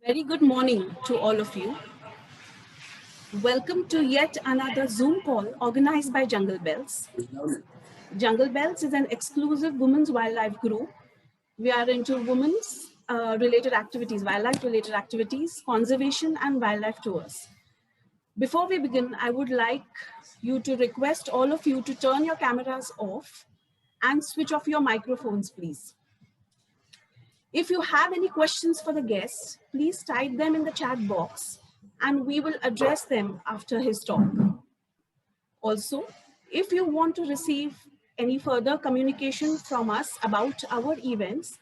Very good morning to all of you. Welcome to yet another Zoom call organized by Jungle Bells. Jungle Bells is an exclusive women's wildlife group. We are into women's related activities, wildlife related activities, conservation and wildlife tours. Before we begin, I would like you to request all of you to turn your cameras off and switch off your microphones, please. If you have any questions for the guests, please type them in the chat box and we will address them after his talk. Also, if you want to receive any further communication from us about our events,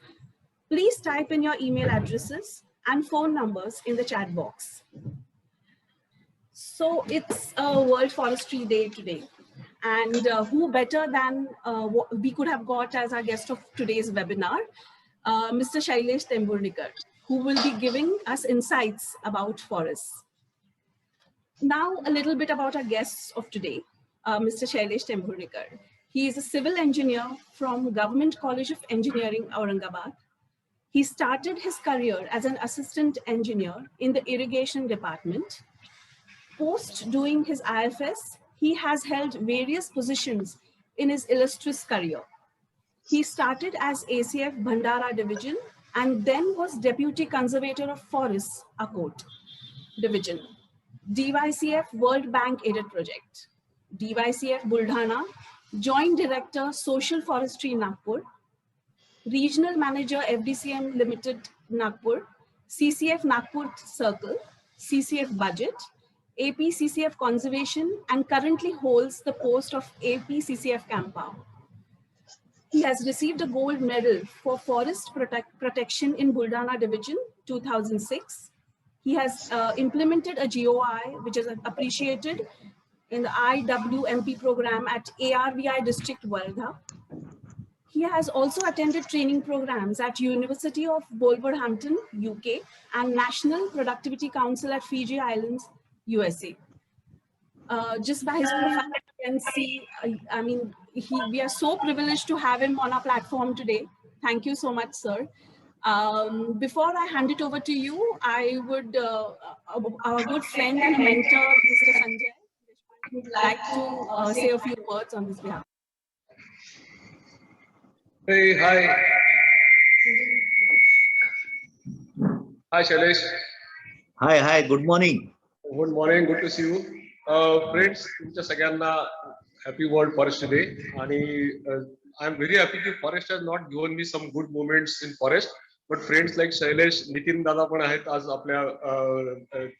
please type in your email addresses and phone numbers in the chat box. So it's a World Forestry Day today. And who better than we could have got as our guest of today's webinar, Mr. Shailesh Temburnekar, who will be giving us insights about forests. Now, a little bit about our guests of today, Mr. Shailesh Temburnekar. He is a civil engineer from Government College of Engineering, Aurangabad. He started his career as an assistant engineer in the irrigation department. Post doing his IFS, he has held various positions in his illustrious career. He started as ACF Bhandara Division and then was Deputy Conservator of Forests, Akot Division, DYCF World Bank Aided Project, DYCF Buldhana, Joint Director Social Forestry Nagpur, Regional Manager FDCM Limited Nagpur, CCF Nagpur Circle, CCF Budget, AP CCF Conservation, and currently holds the post of AP CCF Campa. He has received a gold medal for forest protection in Buldhana Division 2006. He has implemented a GOI, which is appreciated in the IWMP program at ARVI District Wardha. He has also attended training programs at University of Wolverhampton, UK, and National Productivity Council at Fiji Islands, USA. Just by his profile, you can see, we are so privileged to have him on our platform today. Thank you so much, sir. Before I hand it over to you, I would, our good friend and mentor, Mr. Sanjay, would like to say a few words on this behalf. Hey, hi. Hi, Shailesh. Hi, good morning. Good morning, good to see you. Friends, तुमच्या सगळ्यांना happy World Forest Day. And I'm very happy that Forest has not given me some good moments in Forest. But friends like Shailesh, Nitin Dada पण आहेत आज आपल्या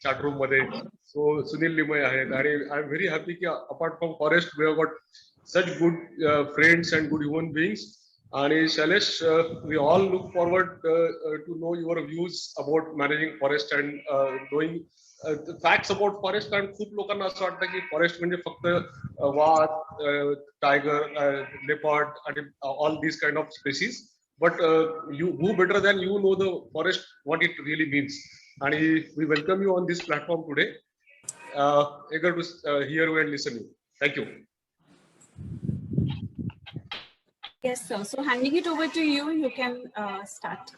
chat room मध्ये. So Sunil Limay आहेत. And I'm very happy that apart from Forest, we have got such good friends and good human beings. And Shailesh, we all look forward to know your views about managing forest and knowing the facts about forest. And खूप लोकांना असं वाटतं की forest म्हणजे फक्त वाघ, tiger, leopard, and all these kind of species. But who better than you know the forest, what it really means. And we welcome you on this platform today. Eager to hear you and listen you. Thank you. Yes, sir. So handing it over to you, you can start.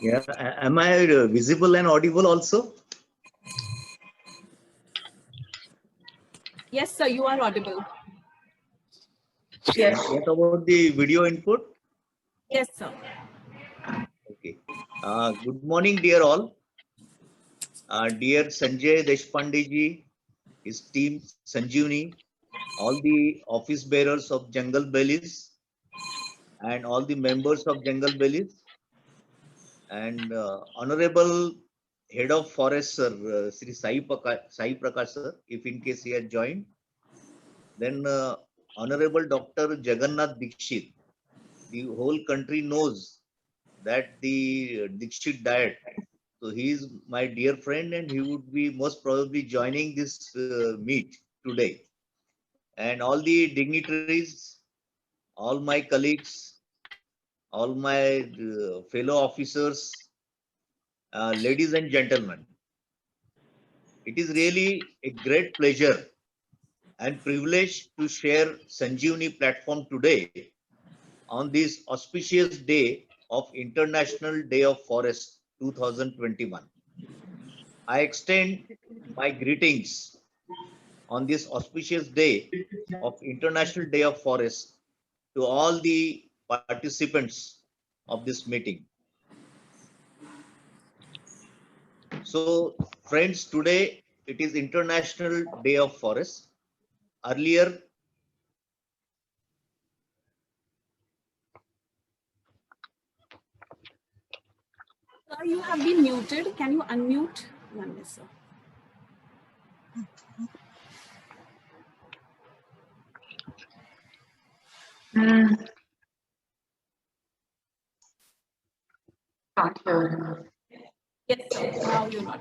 Yeah, am I visible and audible also? Yes, sir, you are audible. Yes. What about the video input? Yes, sir. Okay. Good morning, dear all. Dear Sanjay Deshpande ji, his team Sanjeevani, all the office bearers of Jungle Bellies, and all the members of Jungle Bellies, and Honorable Head of Forest, Sir Sri Sai Prakash, sir, if in case he had joined. Then Honorable Dr. Jagannath Dikshit. The whole country knows that the Dikshit diet. So he is my dear friend and he would be most probably joining this meet today. And all the dignitaries, all my colleagues, all my fellow officers, ladies and gentlemen, it is really a great pleasure and privilege to share Sanjeevani platform today on this auspicious day of International Day of Forest 2021. I extend my greetings on this auspicious day of International Day of Forest to all the participants of this meeting. So, friends, today it is International Day of Forest. Earlier, Sir, you have been muted. Can you unmute? One minute, sir. Can't hear him. Yes, sir. Now you're not.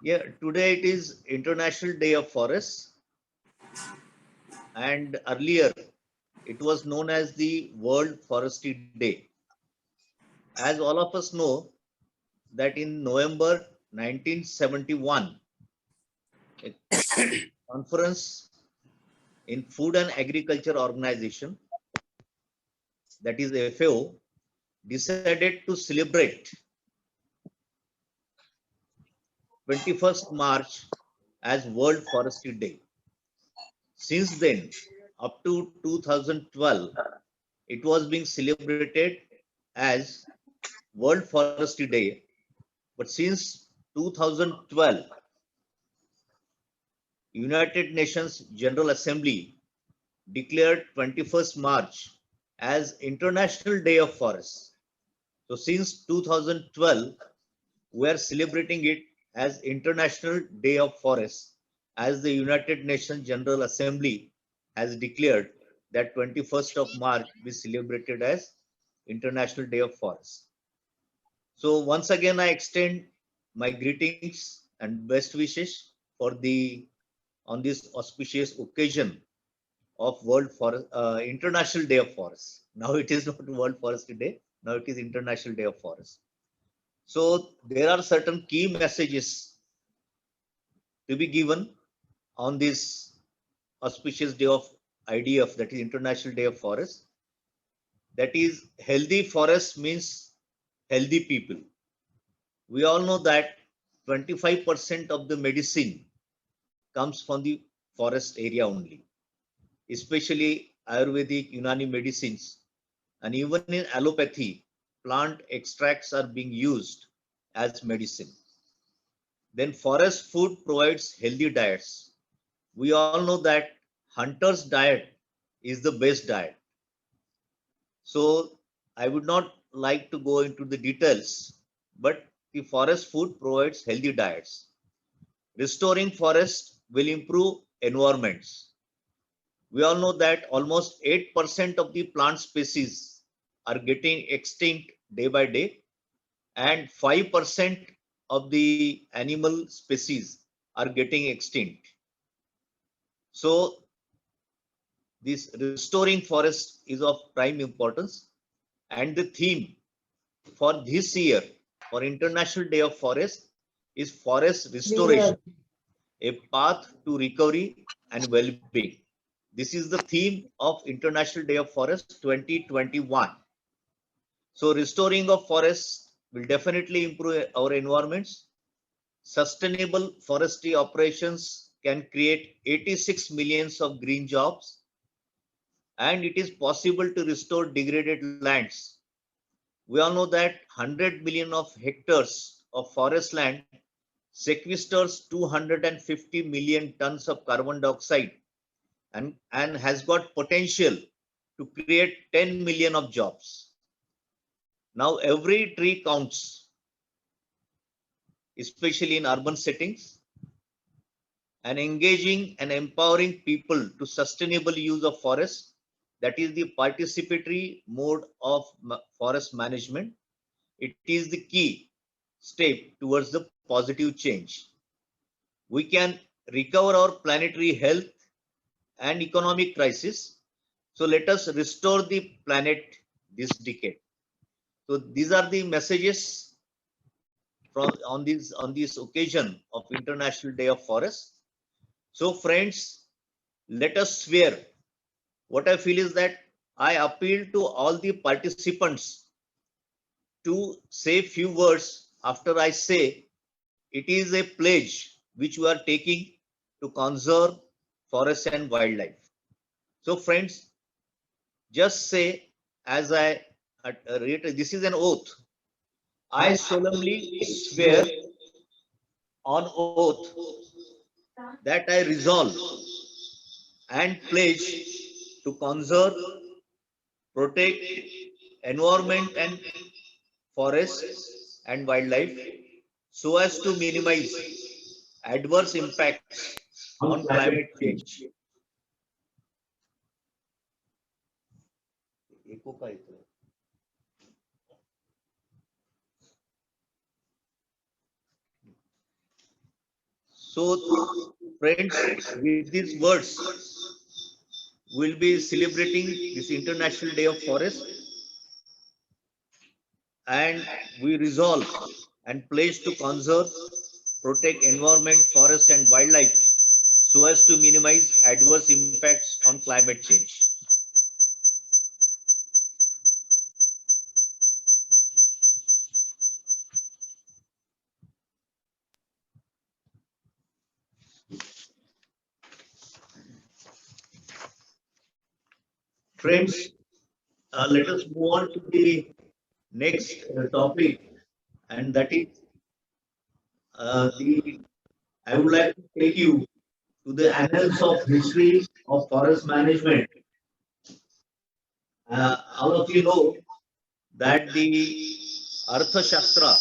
yeah, today it is International Day of Forest, and earlier it was known as the World Forestry Day. As all of us know, that in November 1971, a conference in Food and Agriculture Organization, that is FAO, decided to celebrate 21st March as World Forestry Day. Since then, up to 2012, it was being celebrated as World Forestry Day. But since 2012, United Nations General Assembly declared 21st March as International Day of Forests. So since 2012, we are celebrating it as International Day of Forests, as the United Nations General Assembly has declared that 21st of March be celebrated as International Day of Forests. So once again, I extend my greetings and best wishes for on this auspicious occasion of International Day of Forests. Now it is not World Forestry Day. Now it is International Day of Forests. So there are certain key messages to be given on this auspicious day of IDF, that is International Day of Forest. That is, healthy forest means healthy people. We all know that 25% of the medicine comes from the forest area only, especially Ayurvedic, Unani medicines, and even in allopathy, plant extracts are being used as medicine. Then forest food provides healthy diets. We all know that hunter's diet is the best diet. So I would not like to go into the details, but the forest food provides healthy diets. Restoring forest will improve environments. We all know that almost 8% of the plant species are getting extinct day by day, and 5% of the animal species are getting extinct. So this restoring forest is of prime importance, and the theme for this year for International Day of Forest is forest restoration, a path to recovery and well-being. This is the theme of International Day of Forest 2021. So restoring of forests will definitely improve our environments. Sustainable forestry operations can create 86 millions of green jobs, and it is possible to restore degraded lands. We all know that 100 million of hectares of forest land sequesters 250 million tons of carbon dioxide and has got potential to create 10 million of jobs. Now every tree counts, especially in urban settings, and engaging and empowering people to sustainable use of forests, that is the participatory mode of forest management. It is the key step towards the positive change. We can recover our planetary health and economic crisis. So let us restore the planet this decade. So these are the messages from on this occasion of International Day of Forest. So friends, let us swear. What I feel is that I appeal to all the participants to say few words after I say it is a pledge which we are taking to conserve forests and wildlife. So friends, just say as I reiterate, this is an oath. I solemnly swear on oath that I resolve and pledge to conserve, protect environment and forests and wildlife so as to minimize adverse impacts on climate change. So, friends, with these words, we'll be celebrating this International Day of Forest, and we resolve and pledge to conserve, protect environment, forest and wildlife so as to minimize adverse impacts on climate change. Friends, let us move on to the next topic, and that is I would like to take you to the annals of history of forest management. All of you know that the Arthashastra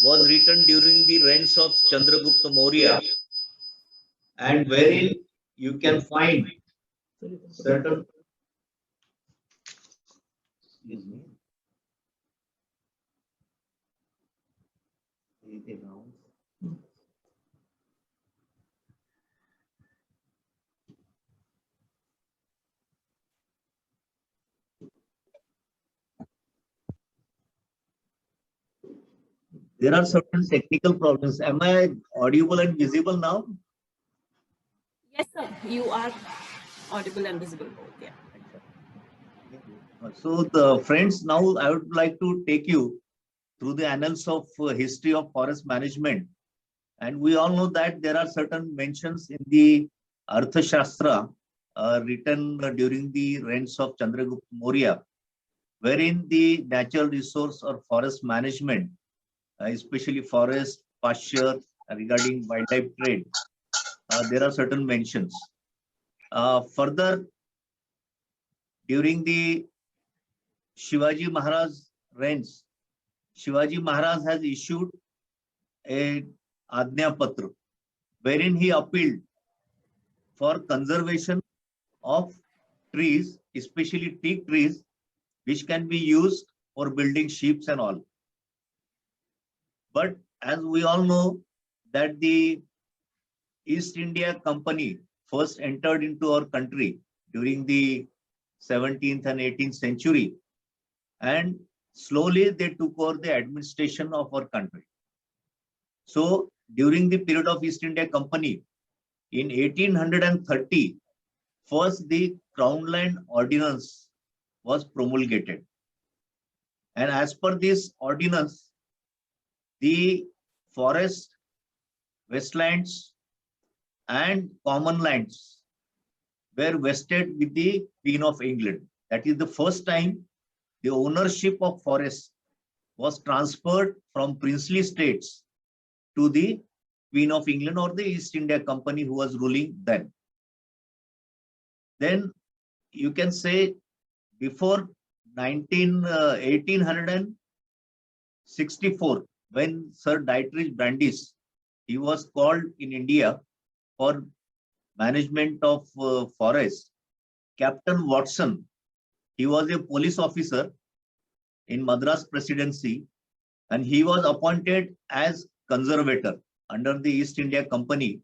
was written during the reigns of Chandragupta Maurya, and wherein you can find certain. Excuse me. There are certain technical problems. Am I audible and visible now? Yes, sir. You are audible and visible. Yeah. So, the friends, now I would like to take you through the annals of history of forest management. And we all know that there are certain mentions in the Arthashastra written during the reigns of Chandragupta Maurya, wherein the natural resource or forest management, especially forest, pasture, regarding wildlife trade, there are certain mentions. Further, during the Shivaji Maharaj reigns, Shivaji Maharaj has issued a Ajna Patra, wherein he appealed for conservation of trees, especially teak trees, which can be used for building ships and all. But as we all know that the East India Company first entered into our country during the 17th and 18th century, and slowly they took over the administration of our country. So during the period of East India Company, in 1830, first the Crown Land Ordinance was promulgated. And as per this ordinance, the forest, wastelands, and common lands were vested with the Queen of England. That is the first time the ownership of forests was transferred from princely states to the Queen of England or the East India Company who was ruling then. Then you can say before 1864, when Sir Dietrich Brandis, he was called in India for management of forest. Captain Watson, he was a police officer in Madras Presidency, and he was appointed as conservator under the East India Company,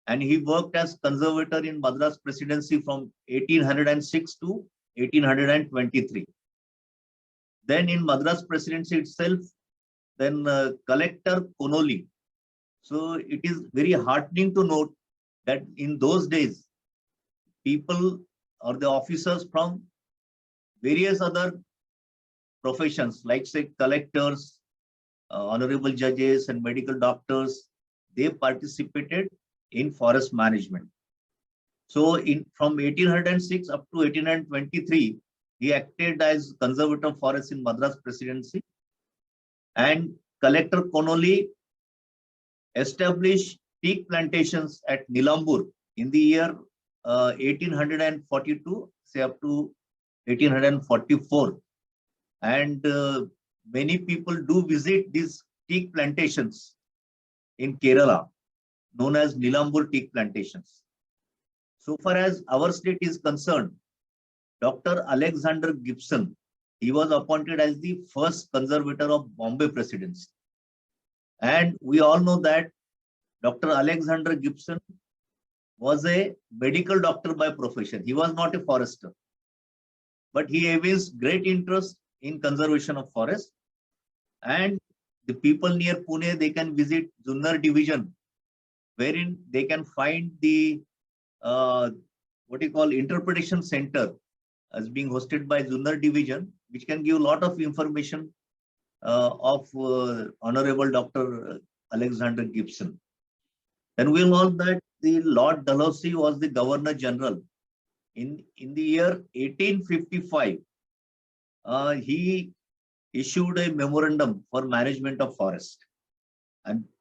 and he worked as conservator in Madras Presidency from 1806 to 1823. Then in Madras Presidency itself, then Collector Connolly. So it is very heartening to note that in those days, people or the officers from various other professions, like say collectors, honorable judges and medical doctors, they participated in forest management. So from 1806 up to 1823, he acted as conservator of forests in Madras Presidency, and Collector Connolly established teak plantations at Nilambur in the year 1842, say up to 1844. And many people do visit these teak plantations in Kerala, known as Nilambur teak plantations. So far as our state is concerned, Dr. Alexander Gibson, he was appointed as the first conservator of Bombay Presidency. And we all know that Dr. Alexander Gibson was a medical doctor by profession. He was not a forester, but he evinced great interest in conservation of forest. And the people near Pune, they can visit Junnar division, wherein they can find the interpretation center as being hosted by Junnar division, which can give a lot of information of Honorable Dr. Alexander Gibson. Then we know that the Lord Dalhousie was the Governor General. In the year 1855, he issued a memorandum for management of forest.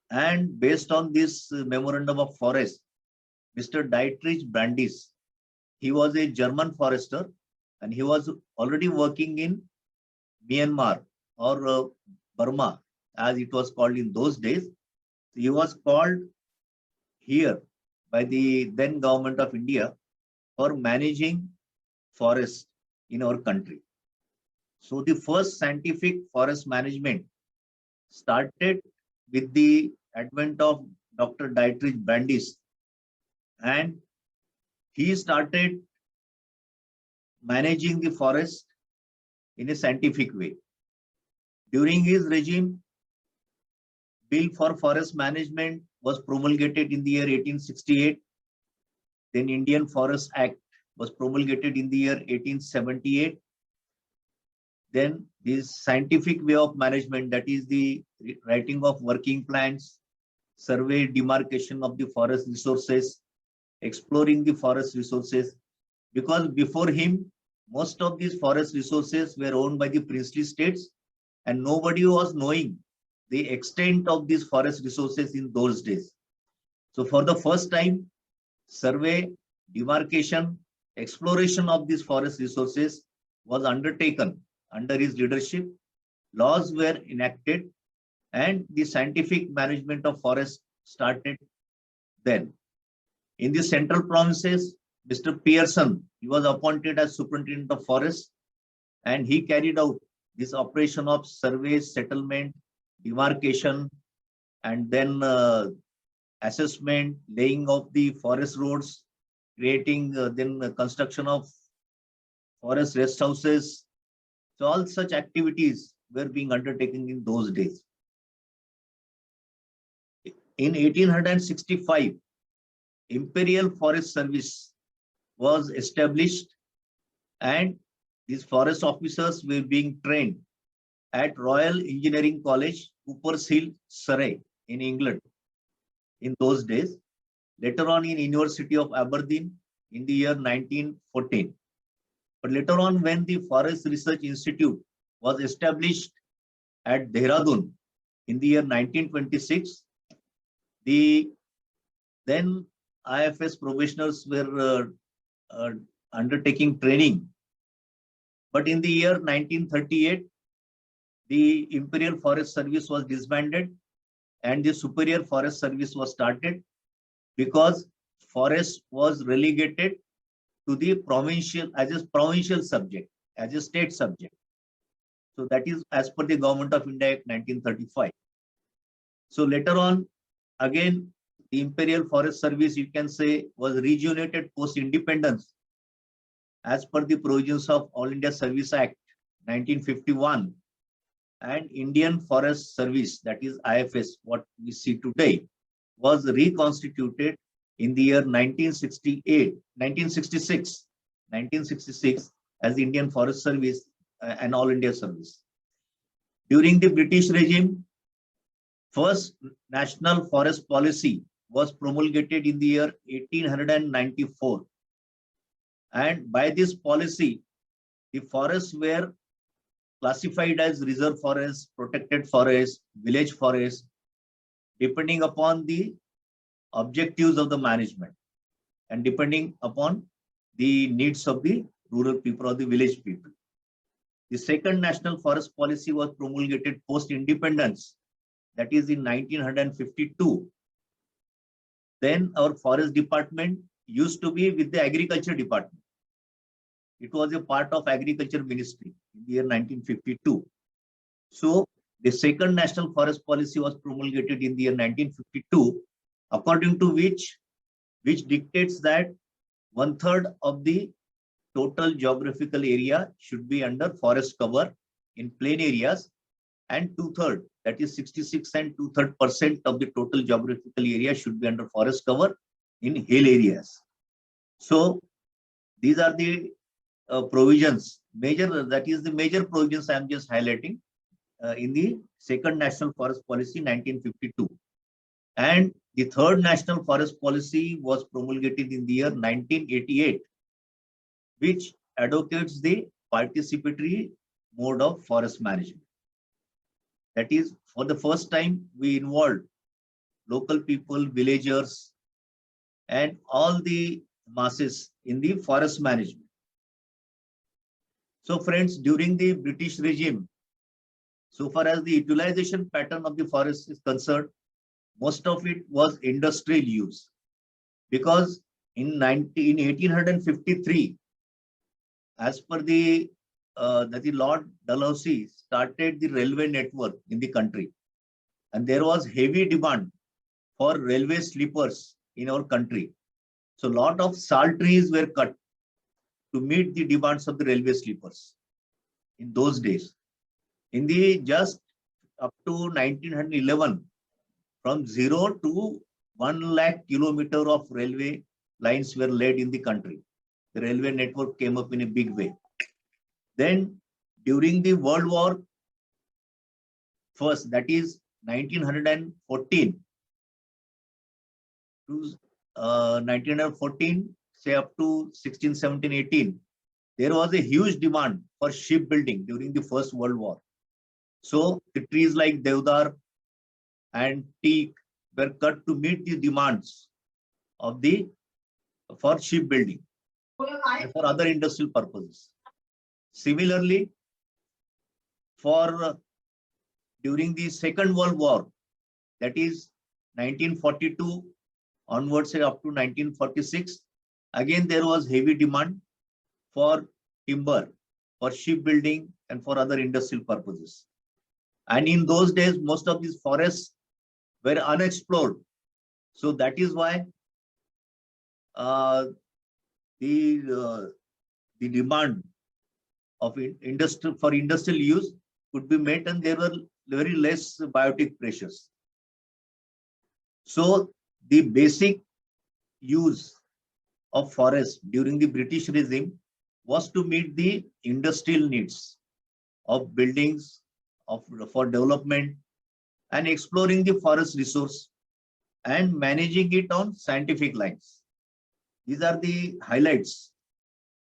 And based on this memorandum of forest, Mr. Dietrich Brandis, he was a German forester, and he was already working in Myanmar or Burma, as it was called in those days. He was called here by the then government of India for managing forests in our country. So the first scientific forest management started with the advent of Dr. Dietrich Brandis, and he started managing the forest in a scientific way. During his regime, Bill for Forest Management was promulgated in the year 1868. Then Indian Forest Act was promulgated in the year 1878. Then this scientific way of management, that is the writing of working plans, survey demarcation of the forest resources, exploring the forest resources, because before him, most of these forest resources were owned by the princely states, and nobody was knowing the extent of these forest resources in those days. So for the first time, survey, demarcation, exploration of these forest resources was undertaken under his leadership. Laws were enacted, and the scientific management of forests started then. In the central provinces, Mr. Pearson, he was appointed as superintendent of forests, and he carried out this operation of survey, settlement, demarcation, and then assessment, laying of the forest roads, creating then construction of forest rest houses. So all such activities were being undertaken in those days. In 1865, Imperial Forest Service was established, and these forest officers were being trained at Royal Engineering College, Cooper's Hill, Surrey, in England in those days. Later on in University of Aberdeen in the year 1914. But later on, when the Forest Research Institute was established at Dehradun in the year 1926, the then IFS professionals were undertaking training. But in the year 1938, the Imperial Forest Service was disbanded and the Superior Forest Service was started, because forest was relegated to the provincial, as a provincial subject, as a state subject. So that is as per the Government of India Act 1935. So later on, again, the Imperial Forest Service, you can say, was rejuvenated post-independence as per the provisions of All India Service Act 1951, and Indian Forest Service, that is IFS, what we see today, was reconstituted in the year 1966 as the Indian Forest Service and All India Service. During the British regime, first national forest policy was promulgated in the year 1894. And by this policy, the forests were classified as reserve forests, protected forests, village forests, depending upon the objectives of the management and depending upon the needs of the rural people or the village people. The second national forest policy was promulgated post-independence, that is in 1952. Then our forest department used to be with the agriculture department. It was a part of agriculture ministry in the year 1952. So the second national forest policy was promulgated in the year 1952, according to which dictates that 1/3 of the total geographical area should be under forest cover in plain areas, and 2/3, that is 66 and 2/3% of the total geographical area should be under forest cover in hill areas. So these are the provisions, that is the major provisions I am just highlighting in the second national forest policy 1952. And the third national forest policy was promulgated in the year 1988, which advocates the participatory mode of forest management. That is, for the first time, we involved local people, villagers, and all the masses in the forest management. So friends, during the British regime, so far as the utilization pattern of the forest is concerned, most of it was industrial use, because in 1853, as per the Lord Dalhousie started the railway network in the country, and there was heavy demand for railway sleepers in our country. So a lot of sal trees were cut to meet the demands of the railway sleepers in those days. In the just up to 1911, from 0 to 1 lakh kilometer of railway lines were laid in the country. The railway network came up in a big way. Then during the World War First, that is 1914 to 1914, say up to 16, 17, 18, there was a huge demand for shipbuilding during the First World War. So the trees like Deodar and teak were cut to meet the demands of for shipbuilding and for other industrial purposes. Similarly, during the Second World War, that is 1942 onwards up to 1946, again there was heavy demand for timber, for shipbuilding and for other industrial purposes. And in those days, most of these forests were unexplored. So that is why the demand of for industrial use could be met, and there were very less biotic pressures. So the basic use of forest during the British regime was to meet the industrial needs of buildings, for development, and exploring the forest resource and managing it on scientific lines. These are the highlights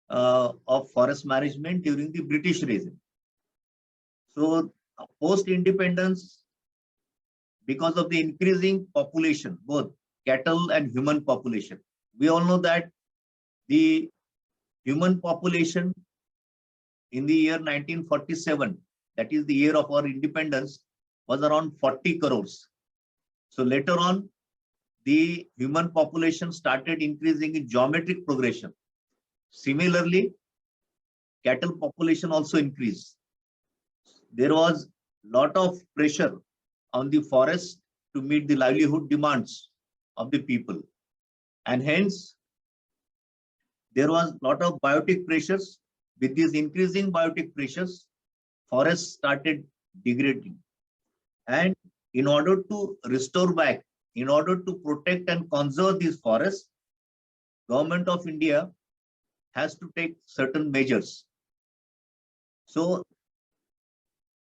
of forest management during the British regime. So post-independence, because of the increasing population, both cattle and human population, we all know that the human population in the year 1947, that is the year of our independence, was around 40 crores. So later on, the human population started increasing in geometric progression. Similarly, cattle population also increased. There was a lot of pressure on the forest to meet the livelihood demands of the people. And hence, there was a lot of biotic pressures. With these increasing biotic pressures, forests started degrading. And in order to restore back in order to protect and conserve these forests, Government of India has to take certain measures. So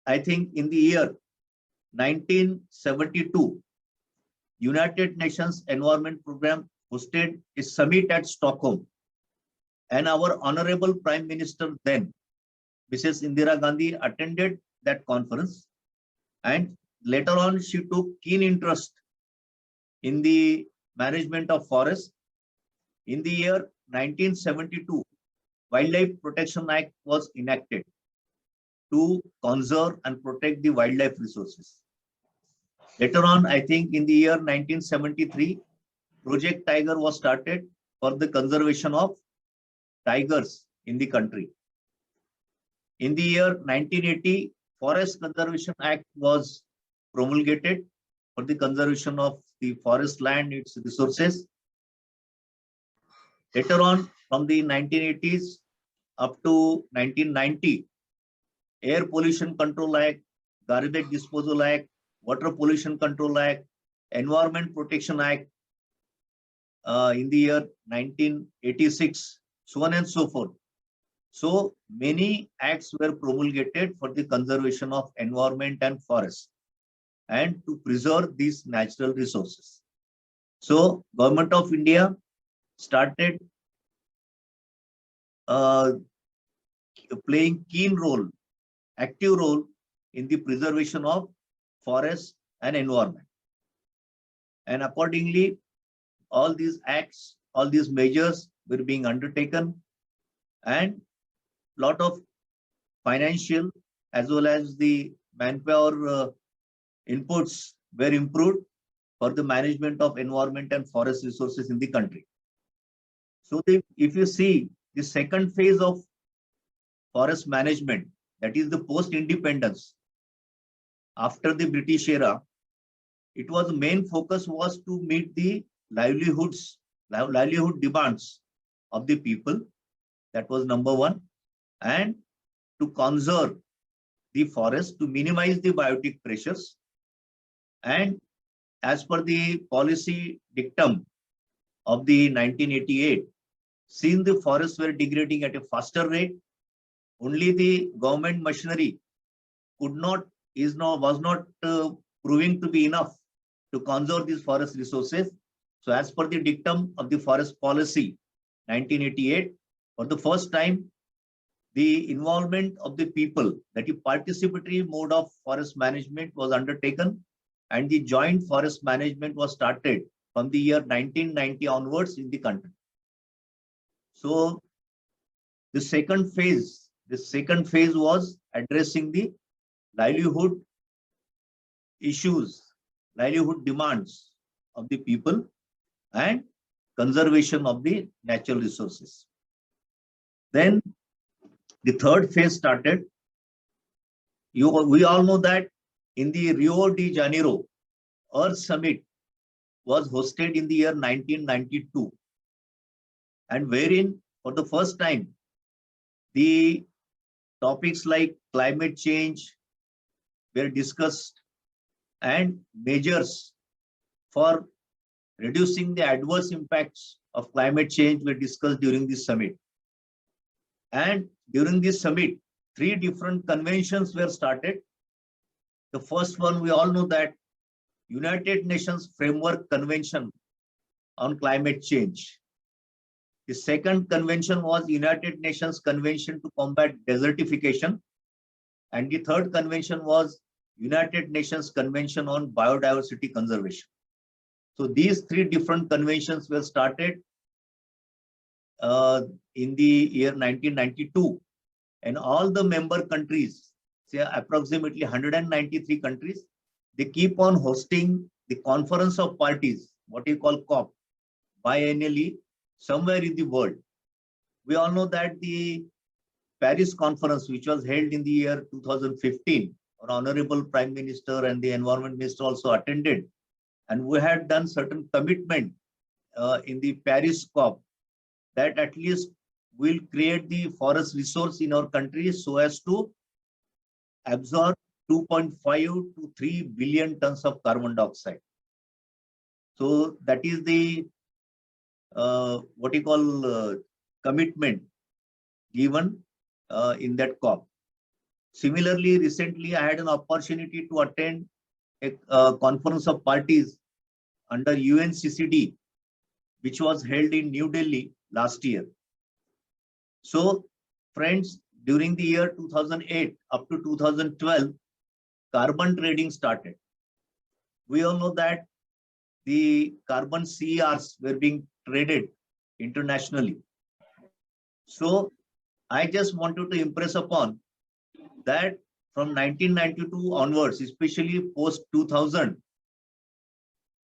I think in the year 1972, United Nations Environment Program hosted a summit at Stockholm, and our Honorable Prime Minister then, Mrs. Indira Gandhi, attended that conference, and later on she took keen interest in the management of forests. In the year 1972, Wildlife Protection Act was enacted to conserve and protect the wildlife resources. Later on, I think in the year 1973, Project Tiger was started for the conservation of tigers in the country. In the year 1980, Forest Conservation Act was promulgated for the conservation of the forest land, its resources. Later on, from the 1980s up to 1990, Air Pollution Control Act, Garbage Disposal Act, Water Pollution Control Act, Environment Protection Act, in the year 1986, so on and so forth. So many acts were promulgated for the conservation of environment and forests and to preserve these natural resources. So Government of India started playing keen role, active role in the preservation of forests and environment. And accordingly, all these acts, all these measures were being undertaken, and lot of financial as well as the manpower inputs were improved for the management of environment and forest resources in the country. So if you see the second phase of forest management, that is the post-independence, after the British era, it was main focus was to meet the livelihood demands of the people. That was number one. And to conserve the forest, to minimize the biotic pressures. And as per the policy dictum of the 1988, since the forests were degrading at a faster rate, only the government machinery was not proving to be enough to conserve these forest resources. So as per the dictum of the forest policy 1988, for the first time, the involvement of the people, that is participatory mode of forest management was undertaken, and the joint forest management was started from the year 1990 onwards in the country. So the second phase was addressing the livelihood issues, livelihood demands of the people and conservation of the natural resources. Then the third phase started. We all know that in the Rio de Janeiro, Earth Summit was hosted in the year 1992, and wherein for the first time the topics like climate change were discussed and measures for reducing the adverse impacts of climate change were discussed during this summit. And during this summit, 3 different conventions were started. The first one, we all know that United Nations Framework Convention on Climate Change. The second convention was United Nations Convention to Combat Desertification. And the third convention was United Nations Convention on Biodiversity Conservation. So these 3 different conventions were started in the year 1992, and all the member countries, say approximately 193 countries, they keep on hosting the Conference of Parties, what you call COP, biennially somewhere in the world. We all know that the Paris Conference, which was held in the year 2015, our Honorable Prime Minister and the Environment Minister also attended, and we had done certain commitment in the Paris COP that at least we'll create the forest resource in our country so as to absorb 2.5 to 3 billion tons of carbon dioxide. So that is the what you call commitment given in that COP. Similarly, recently I had an opportunity to attend a conference of parties under UNCCD, which was held in New Delhi last year. So, friends, during the year 2008 up to 2012, carbon trading started. We all know that the carbon CERs were being traded internationally. So, I just wanted to impress upon that from 1992 onwards, especially post 2000,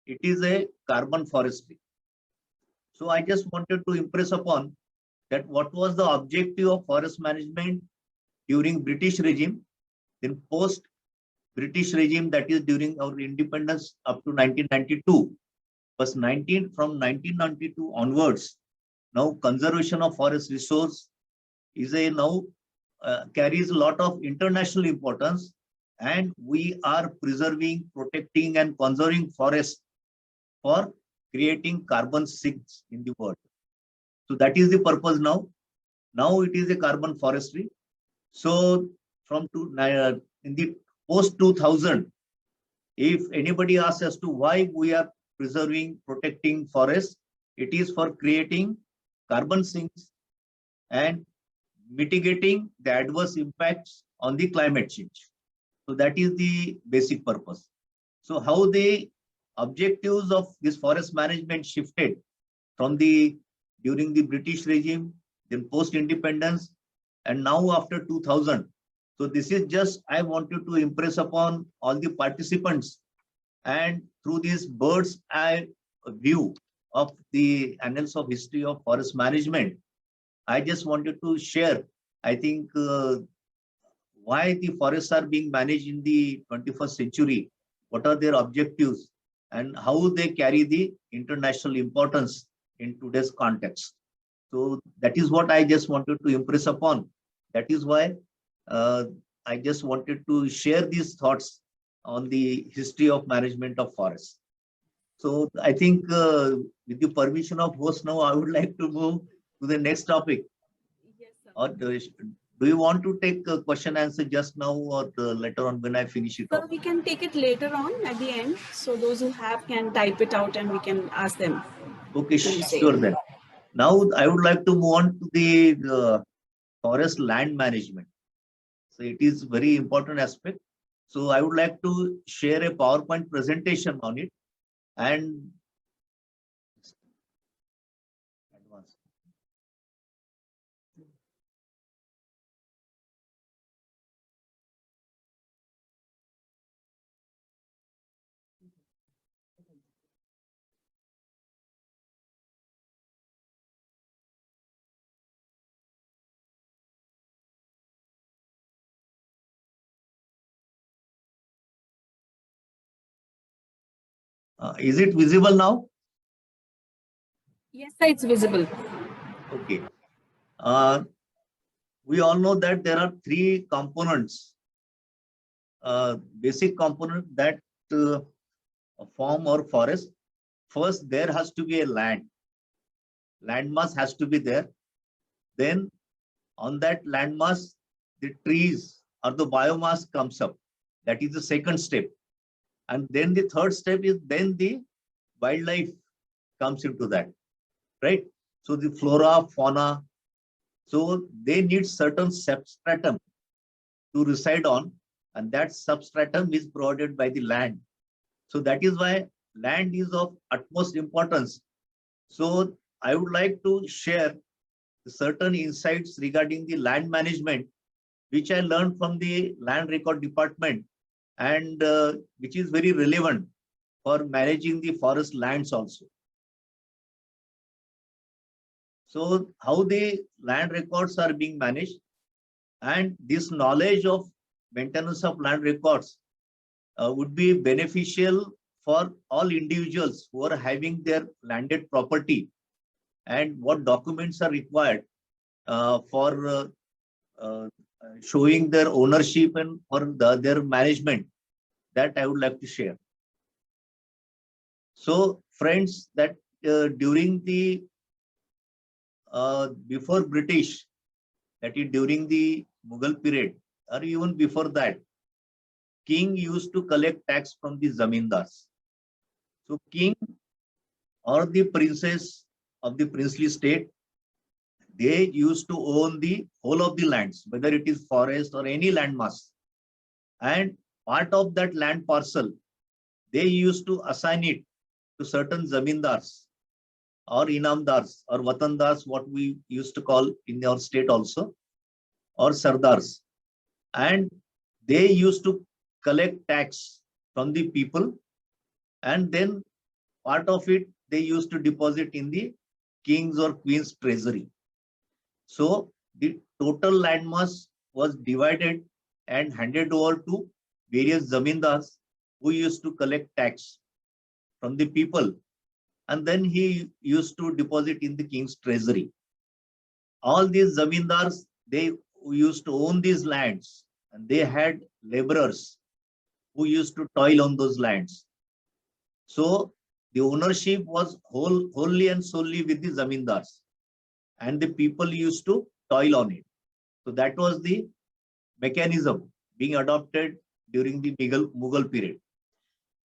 it is a carbon forestry. So I just wanted to impress upon that what was the objective of forest management during British regime, then post British regime, that is during our independence up to 1992. But from 1992 onwards, now conservation of forest resource is a now carries a lot of international importance, and we are preserving, protecting, and conserving forests for creating carbon sinks in the world. So that is the purpose now. Now it is a carbon forestry. So from in the post 2000, if anybody asks as to why we are preserving, protecting forests, it is for creating carbon sinks and mitigating the adverse impacts on the climate change. So that is the basic purpose. So how the objectives of this forest management shifted from during the British regime, then post-independence, and now after 2000. So this is just, I wanted to impress upon all the participants, and through this bird's eye view of the annals of history of forest management, I just wanted to share, I think, why the forests are being managed in the 21st century, what are their objectives, and how they carry the international importance in today's context. So that is what I just wanted to impress upon. That is why I just wanted to share these thoughts on the history of management of forests. So I think with the permission of host now, I would like to move to the next topic. Yes, sir. Or do you want to take a question answer just now, or later on when I finish it So off? we can take it later on at the end. So those who have can type it out and we can ask them. Okay, to say. sure then. Now I would like to move on to the forest land management. So it is very important aspect. So I would like to share a PowerPoint presentation on it. And is it visible now? Yes, sir, it's visible. Okay. We all know that there are three components, basic components that form our forest. First, there has to be a land. Landmass has to be there. Then on that landmass, the trees or the biomass comes up. That is the second step. And then the third step is then the wildlife comes into that, right? So the flora, fauna, so they need certain substratum to reside on, and that substratum is provided by the land. So that is why land is of utmost importance. So I would like to share certain insights regarding the land management, which I learned from the land record department, and which is very relevant for managing the forest lands also. So how the land records are being managed, and this knowledge of maintenance of land records would be beneficial for all individuals who are having their landed property, and what documents are required for showing their ownership and for their management, that I would like to share. So friends, that during the before British, that is during the Mughal period, or even before that, king used to collect tax from the zamindars. So king or the princess of the princely state, they used to own the whole of the lands, whether it is forest or any landmass. And part of that land parcel, they used to assign it to certain zamindars or inamdars or watandars, what we used to call in our state also, or sardars. And they used to collect tax from the people, and then part of it they used to deposit in the king's or queen's treasury. So the total landmass was divided and handed over to various zamindars who used to collect tax from the people, and then he used to deposit in the king's treasury. All these zamindars, they used to own these lands, and they had laborers who used to toil on those lands. So the ownership was wholly and solely with the zamindars, and the people used to toil on it. So that was the mechanism being adopted during the Mughal period.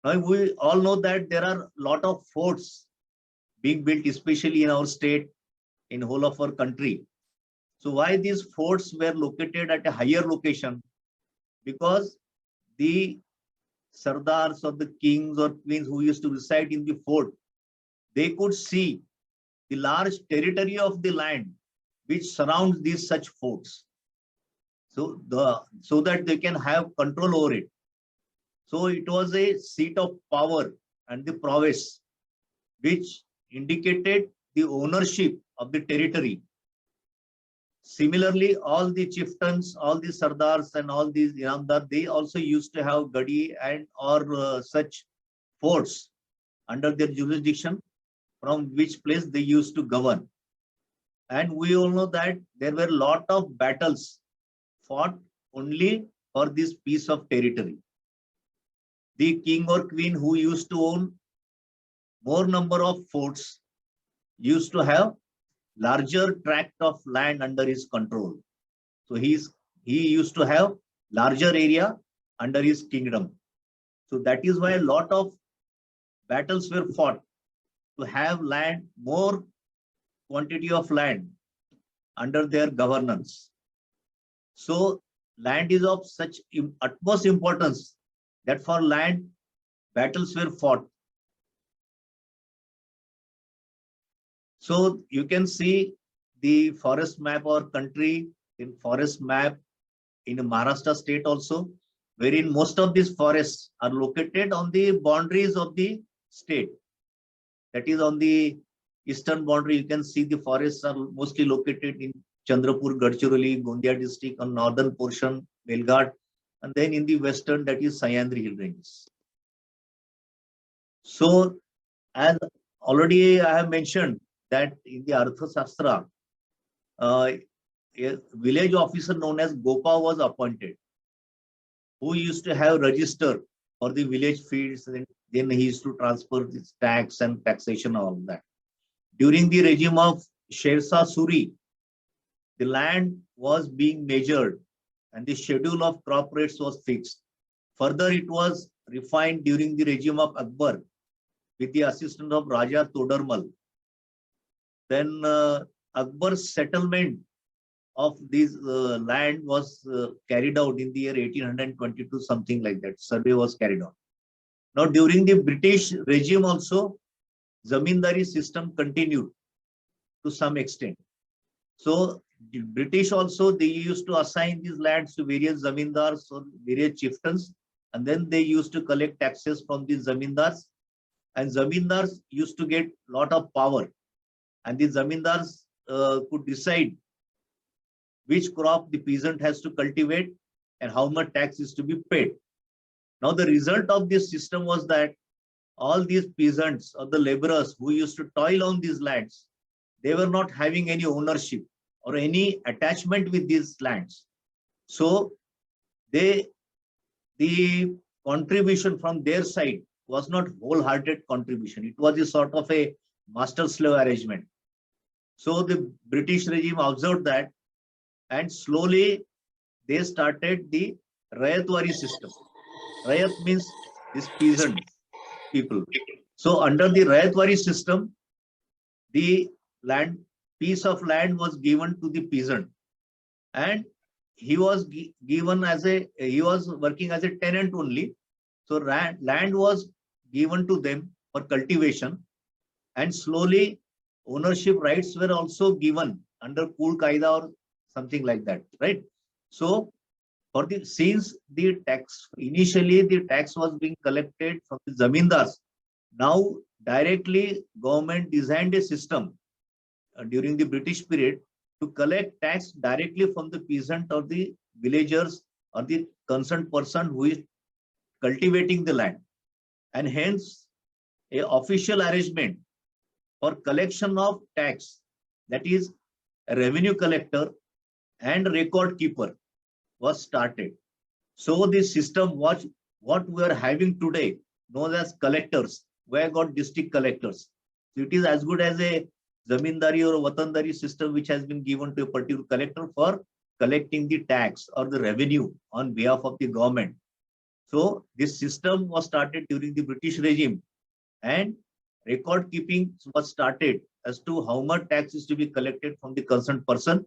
Now we all know that there are a lot of forts being built, especially in our state, in whole of our country. So why these forts were located at a higher location? Because the sardars or the kings or queens who used to reside in the fort, they could see the large territory of the land which surrounds these such forts. So that they can have control over it. So it was a seat of power and the prowess, which indicated the ownership of the territory. Similarly, all the chieftains, all the sardars and all these inamdar, they also used to have gadi and or such forts under their jurisdiction, from which place they used to govern. And we all know that there were a lot of battles fought only for this piece of territory. The king or queen who used to own more number of forts used to have larger tract of land under his control. So he used to have larger area under his kingdom. So that is why a lot of battles were fought to have land, more quantity of land under their governance. So land is of such utmost importance that for land, battles were fought. So you can see the forest map or country in forest map in Maharashtra state also, wherein most of these forests are located on the boundaries of the state. That is on the eastern boundary. You can see the forests are mostly located in Chandrapur, Gadchiroli, Gondia district, on northern portion, Melghat, and then in the western, that is Sahyadri Hill ranges. So as already I have mentioned that in the Arthashastra, a village officer known as Gopa was appointed, who used to have register for the village fields, and then he used to transfer this tax and taxation, all that. During the regime of Sher Shah Suri, the land was being measured and the schedule of crop rates was fixed. Further, it was refined during the regime of Akbar with the assistance of Raja Todarmal. Then Akbar's settlement of this land was carried out in the year 1822, something like that. Survey was carried out. Now, during the British regime also, zamindari system continued to some extent. So the British also, they used to assign these lands to various zamindars or various chieftains, and then they used to collect taxes from these zamindars, and zamindars used to get a lot of power, and the zamindars could decide which crop the peasant has to cultivate and how much tax is to be paid. Now the result of this system was that all these peasants or the laborers who used to toil on these lands, they were not having any ownership or any attachment with these lands. So the contribution from their side was not wholehearted contribution. It was a sort of a master-slave arrangement. So the British regime observed that, and slowly they started the Rayatwari system. Rayat means this peasant people. So under the Rayatwari system, the piece of land was given to the peasant, and he was given as he was working as a tenant only. So land was given to them for cultivation, and slowly ownership rights were also given under Kul Qaida or something like that, right? So for the since the tax initially the tax was being collected from the zamindars, now directly government designed a system during the British period to collect tax directly from the peasant or the villagers or the concerned person who is cultivating the land, and hence a official arrangement for collection of tax, that is a revenue collector and record keeper, was started. So the system what we are having today, known as collectors, we have got district collectors. So it is as good as a zamindari or watandari system which has been given to a particular collector for collecting the tax or the revenue on behalf of the government. So this system was started during the British regime, and record keeping was started as to how much tax is to be collected from the concerned person,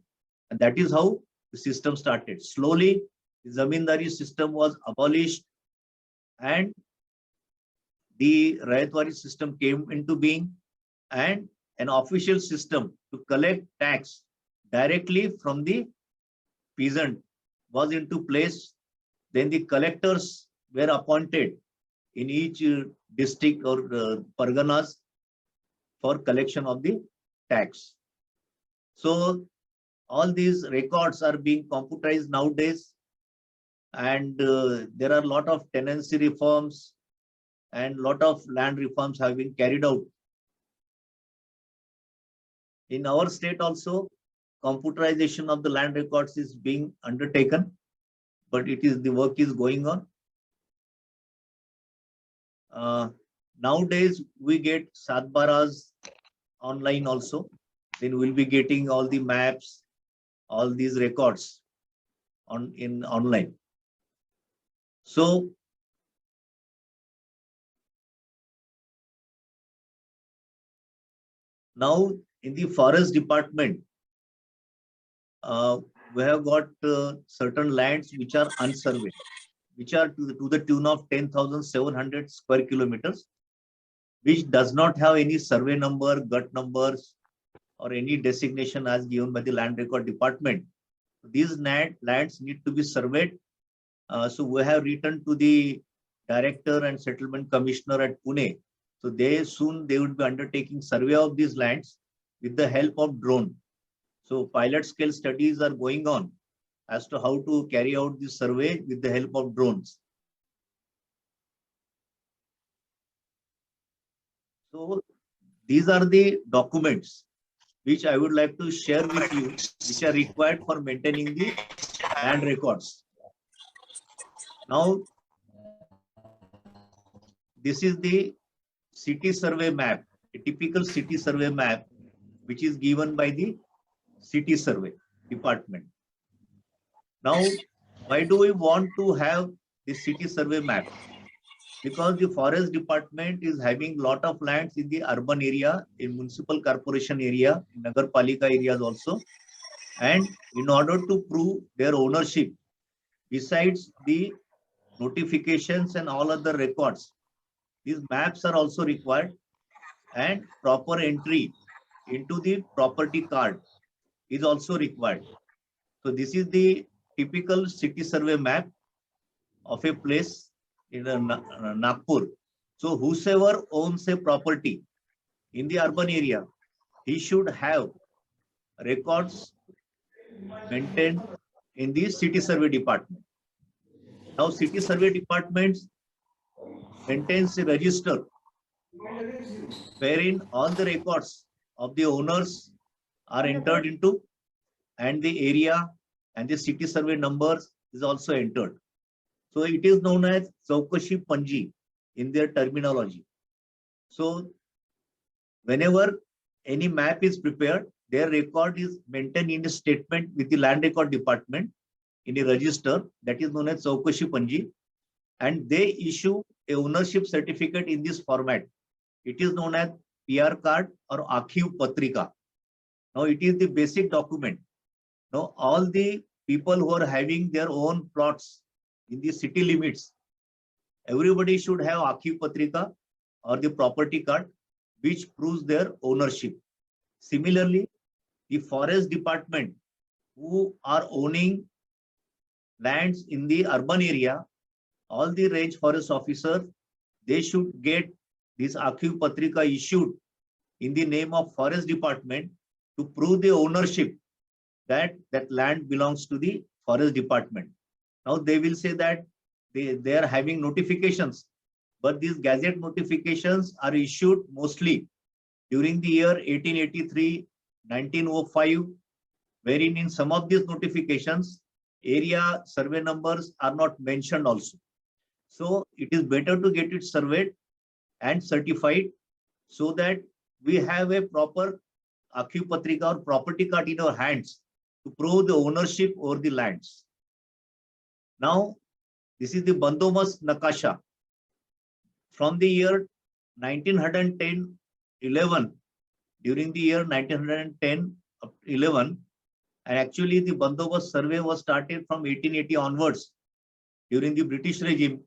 and that is how the system started. Slowly, the zamindari system was abolished, and the Rayatwari system came into being, and an official system to collect tax directly from the peasant was into place. Then the collectors were appointed in each district or parganas for collection of the tax. So all these records are being computerized nowadays, and there are a lot of tenancy reforms and lot of land reforms have been carried out. In our state also, computerization of the land records is being undertaken, but the work is going on. Nowadays, we get Satbaras online also. Then we'll be getting all the maps, all these records online. So now in the forest department, we have got certain lands which are unsurveyed, which are to the tune of 10,700 square kilometers, which does not have any survey number, gut numbers, or any designation as given by the land record department. These lands need to be surveyed. So we have written to the director and settlement commissioner at Pune. So they would be undertaking survey of these lands with the help of drone. So pilot scale studies are going on as to how to carry out this survey with the help of drones. So these are the documents which I would like to share with you, which are required for maintaining the land records. Now, this is the city survey map, a typical city survey map, which is given by the city survey department. Now, why do we want to have the city survey map? Because the forest department is having lot of lands in the urban area, in municipal corporation area, in Nagar Palika areas also. And in order to prove their ownership, besides the notifications and all other records, these maps are also required, and proper entry into the property card is also required. So this is the typical city survey map of a place in Nagpur. So whosoever owns a property in the urban area, he should have records maintained in the city survey department. Now city survey department maintains a register wherein all the records of the owners are entered into, and the area and the city survey numbers is also entered. So it is known as Chaukashi Panji in their terminology. So whenever any map is prepared, their record is maintained in a statement with the land record department in a register that is known as Chaukashi Panji, and they issue a ownership certificate in this format. It is known as PR card or Akhiv Patrika. Now it is the basic document. Now all the people who are having their own plots in the city limits, everybody should have Akhiv Patrika or the property card which proves their ownership. Similarly, the forest department who are owning lands in the urban area, all the range forest officers, they should get this Akhiv Patrika issued in the name of forest department to prove the ownership that that land belongs to the forest department. Now they will say that they are having notifications, but these gazette notifications are issued mostly during the year 1883, 1905, wherein in some of these notifications, area survey numbers are not mentioned also. So it is better to get it surveyed and certified so that we have a proper Akhiv Patrika or property card in our hands to prove the ownership over the lands. Now, this is the Bandobast Nakasha. From the year 1910-11, during the year 1910-11, and actually the Bandobast survey was started from 1880 onwards during the British regime,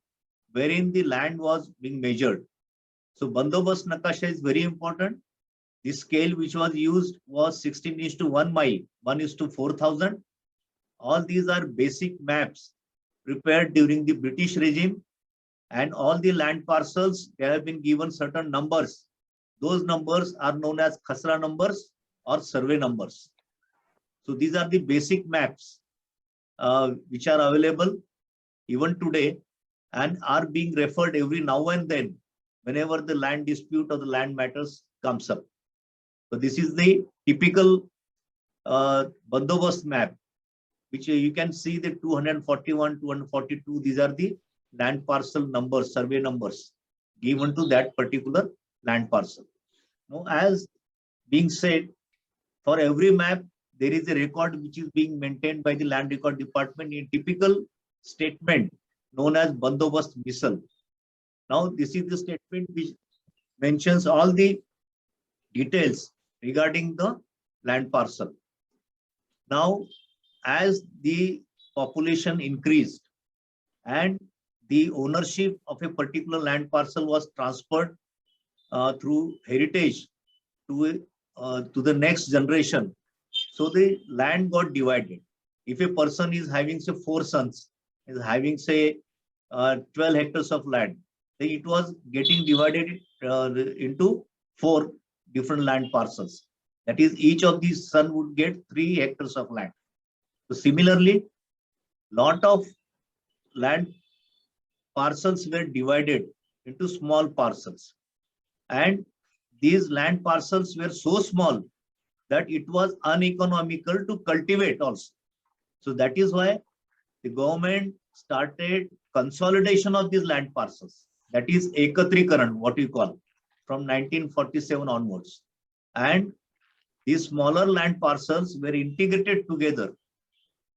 wherein the land was being measured. So Bandobast Nakasha is very important. The scale which was used was 16:1 mile, 1:4,000. All these are basic maps prepared during the British regime, and all the land parcels, they have been given certain numbers. Those numbers are known as Khasra numbers or survey numbers. So these are the basic maps which are available even today and are being referred every now and then whenever the land dispute or the land matters comes up. So this is the typical Bandobast map, which you can see the 241, 242. These are the land parcel numbers, survey numbers given to that particular land parcel. Now, as being said, for every map, there is a record which is being maintained by the land record department in typical statement known as Bandobast Misal. Now, this is the statement which mentions all the details regarding the land parcel. Now, as the population increased and the ownership of a particular land parcel was transferred through heritage to the next generation, so the land got divided. If a person is having say 4 sons, is having say 12 hectares of land, then it was getting divided into 4 different land parcels. That is, each of these sons would get 3 hectares of land. So similarly, lot of land parcels were divided into small parcels, and these land parcels were so small that it was uneconomical to cultivate also. So that is why the government started consolidation of these land parcels. That is Ekatrikaran, what we call, from 1947 onwards. And these smaller land parcels were integrated together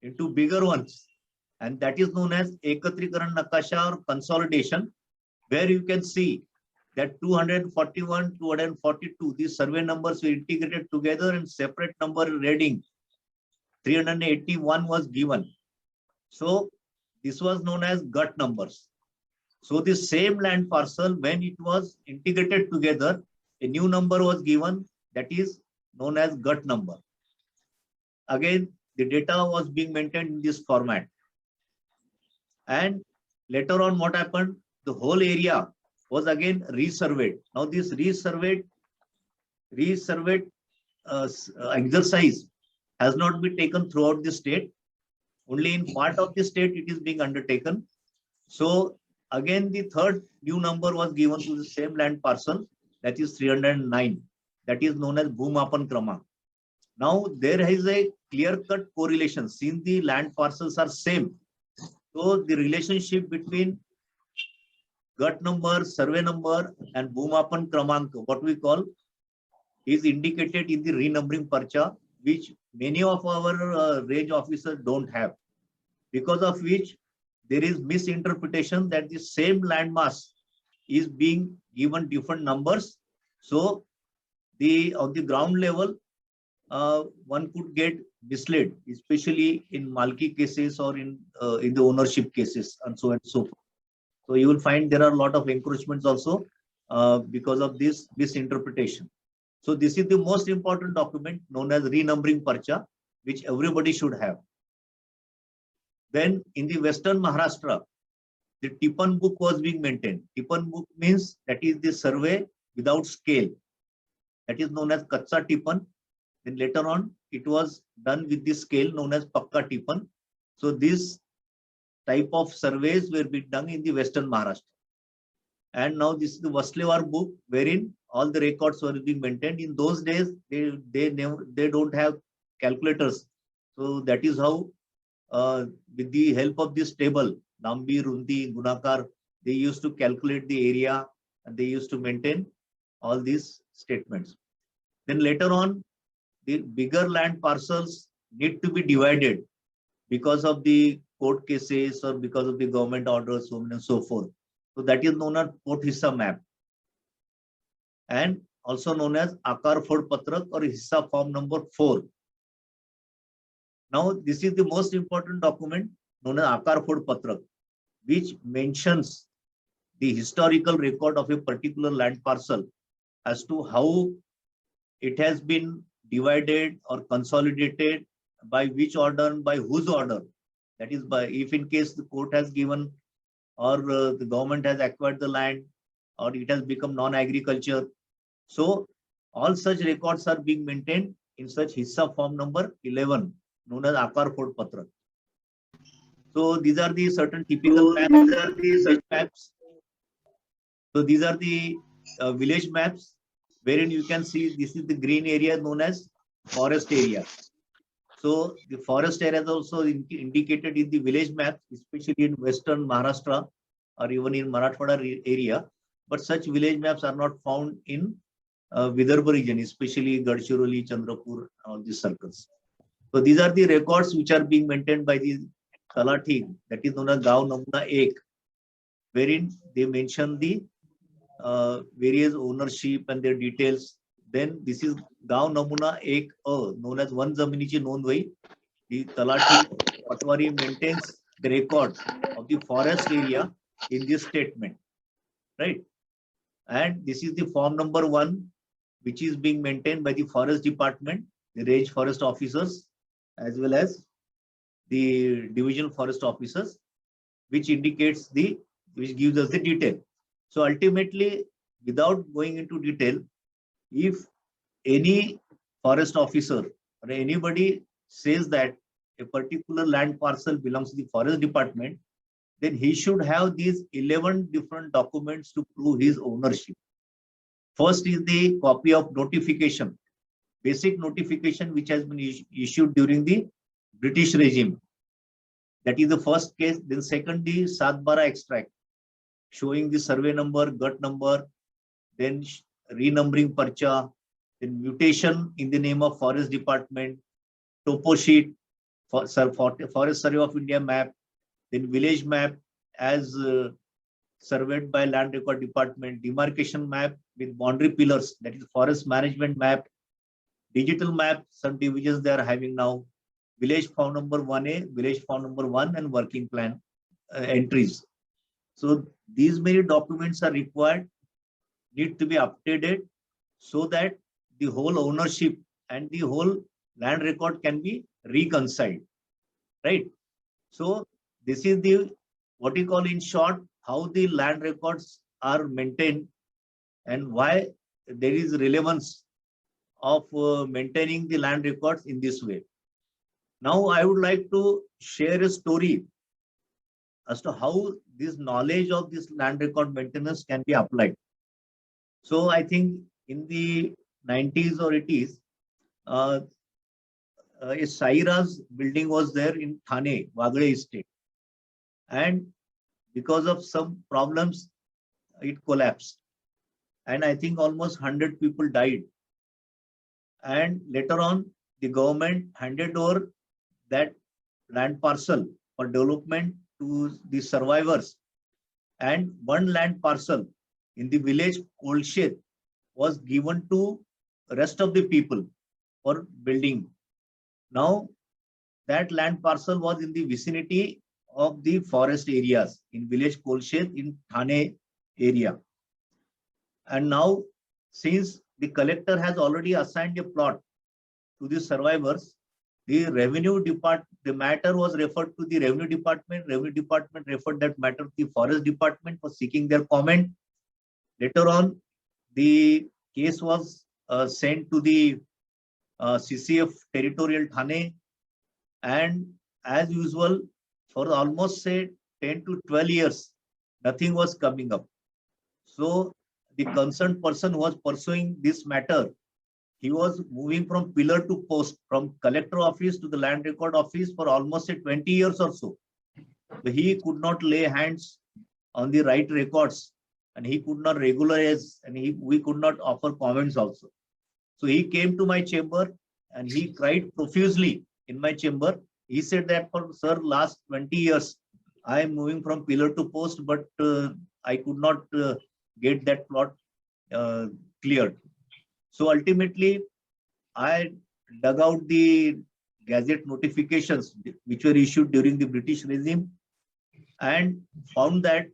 into bigger ones. And that is known as Ekatrikaran Nakasha or consolidation, where you can see that 241, 242, these survey numbers were integrated together and separate number reading 381 was given. So this was known as gut numbers. So the same land parcel, when it was integrated together, a new number was given, that is known as gut number. Again, the data was being maintained in this format. And later on, what happened? The whole area was again resurveyed. Now this resurveyed exercise has not been taken throughout the state. Only in part of the state it is being undertaken. So again, the third new number was given to the same land parcel, that is 309. That is known as Bhumapan Krama. Now there is a clear-cut correlation since the land parcels are same. So the relationship between gut number, survey number, and Bhumapan Kramank, what we call, is indicated in the renumbering parcha, which many of our range officers don't have, because of which there is misinterpretation that the same landmass is being given different numbers. So on the ground level, one could get misled, especially in Malki cases or in the ownership cases, and so forth. So you will find there are a lot of encroachments also because of this misinterpretation. So this is the most important document known as renumbering parcha, which everybody should have. Then in the Western Maharashtra, the Tipan book was being maintained. Tipan book means that is the survey without scale. That is known as Katsa Tipan. Then later on, it was done with the scale known as Pakka Tipan. So this type of surveys were being done in the Western Maharashtra. And now this is the Vaslevar book, wherein all the records were being maintained. In those days, they don't have calculators. So that is how, with the help of this table, Nambi, Rundi, Gunakar, they used to calculate the area and they used to maintain all these statements. Then later on, the bigger land parcels need to be divided because of the court cases or because of the government orders, so on and so forth. So that is known as Pot Hissa map, and also known as Akar Phod Patrak or Hissa form number 4. Now this is the most important document known as Akar Phod Patrak, which mentions the historical record of a particular land parcel as to how it has been divided or consolidated, by which order and by whose order. That is, by if in case the court has given or the government has acquired the land or it has become non-agriculture. So all such records are being maintained in such Hissa form number 11 known as Akar Phod Patrak. So these are the certain typical maps. So these are the village maps, wherein you can see this is the green area known as forest area. So the forest area is also indicated in the village maps, especially in Western Maharashtra or even in Marathwada area. But such village maps are not found in Vidarbha region, especially Gadchiroli, Chandrapur, all these circles. So these are the records which are being maintained by the Talati, that is known as Gaon Namuna 1, wherein they mention the various ownership and their details. Then this is Gaon Namuna 1, known as One Zaminichi Nondwai. The Talati Patwari maintains the record of the forest area in this statement, right? And this is the form number 1, which is being maintained by the forest department, the range forest officers, as well as the divisional forest officers, which indicates which gives us the detail. So ultimately, without going into detail, if any forest officer or anybody says that a particular land parcel belongs to the forest department, then he should have these 11 different documents to prove his ownership. First is the copy of notification, basic notification which has been issued during the British regime. That is the first case. Then second, the Satbara extract, showing the survey number, gut number, then renumbering parcha, then mutation in the name of forest department, topo sheet, forest survey of India map, then village map as surveyed by land record department, demarcation map with boundary pillars, that is forest management map, digital map, some divisions they are having now, village form number 1A, village form number 1, and working plan entries. So these many documents are required, need to be updated so that the whole ownership and the whole land record can be reconciled, right? So this is the what you call in short how the land records are maintained and why there is relevance of maintaining the land records in this way. Now I would like to share a story as to how this knowledge of this land record maintenance can be applied. So I think in the 90s or 80s, a Saira's building was there in Thane, Wagade Estate. And because of some problems, it collapsed. And I think almost 100 people died. And later on, the government handed over that land parcel for development to the survivors. And one land parcel in the village Kolshet was given to the rest of the people for building. Now, that land parcel was in the vicinity of the forest areas in village Kolshet in Thane area. And now, since the collector has already assigned a plot to the survivors, the matter was referred to the revenue department. Revenue department referred that matter to the forest department for seeking their comment. Later on, the case was sent to the CCF territorial Thane, and as usual, for almost say 10 to 12 years, nothing was coming up. So the concerned person who was pursuing this matter, he was moving from pillar to post, from collector office to the land record office for almost 20 years or so. So he could not lay hands on the right records, and he could not regularize, and we could not offer comments also. So he came to my chamber and he cried profusely in my chamber. He said that for sir, last 20 years, I am moving from pillar to post, but I could not get that plot cleared. So ultimately, I dug out the gazette notifications which were issued during the British regime and found that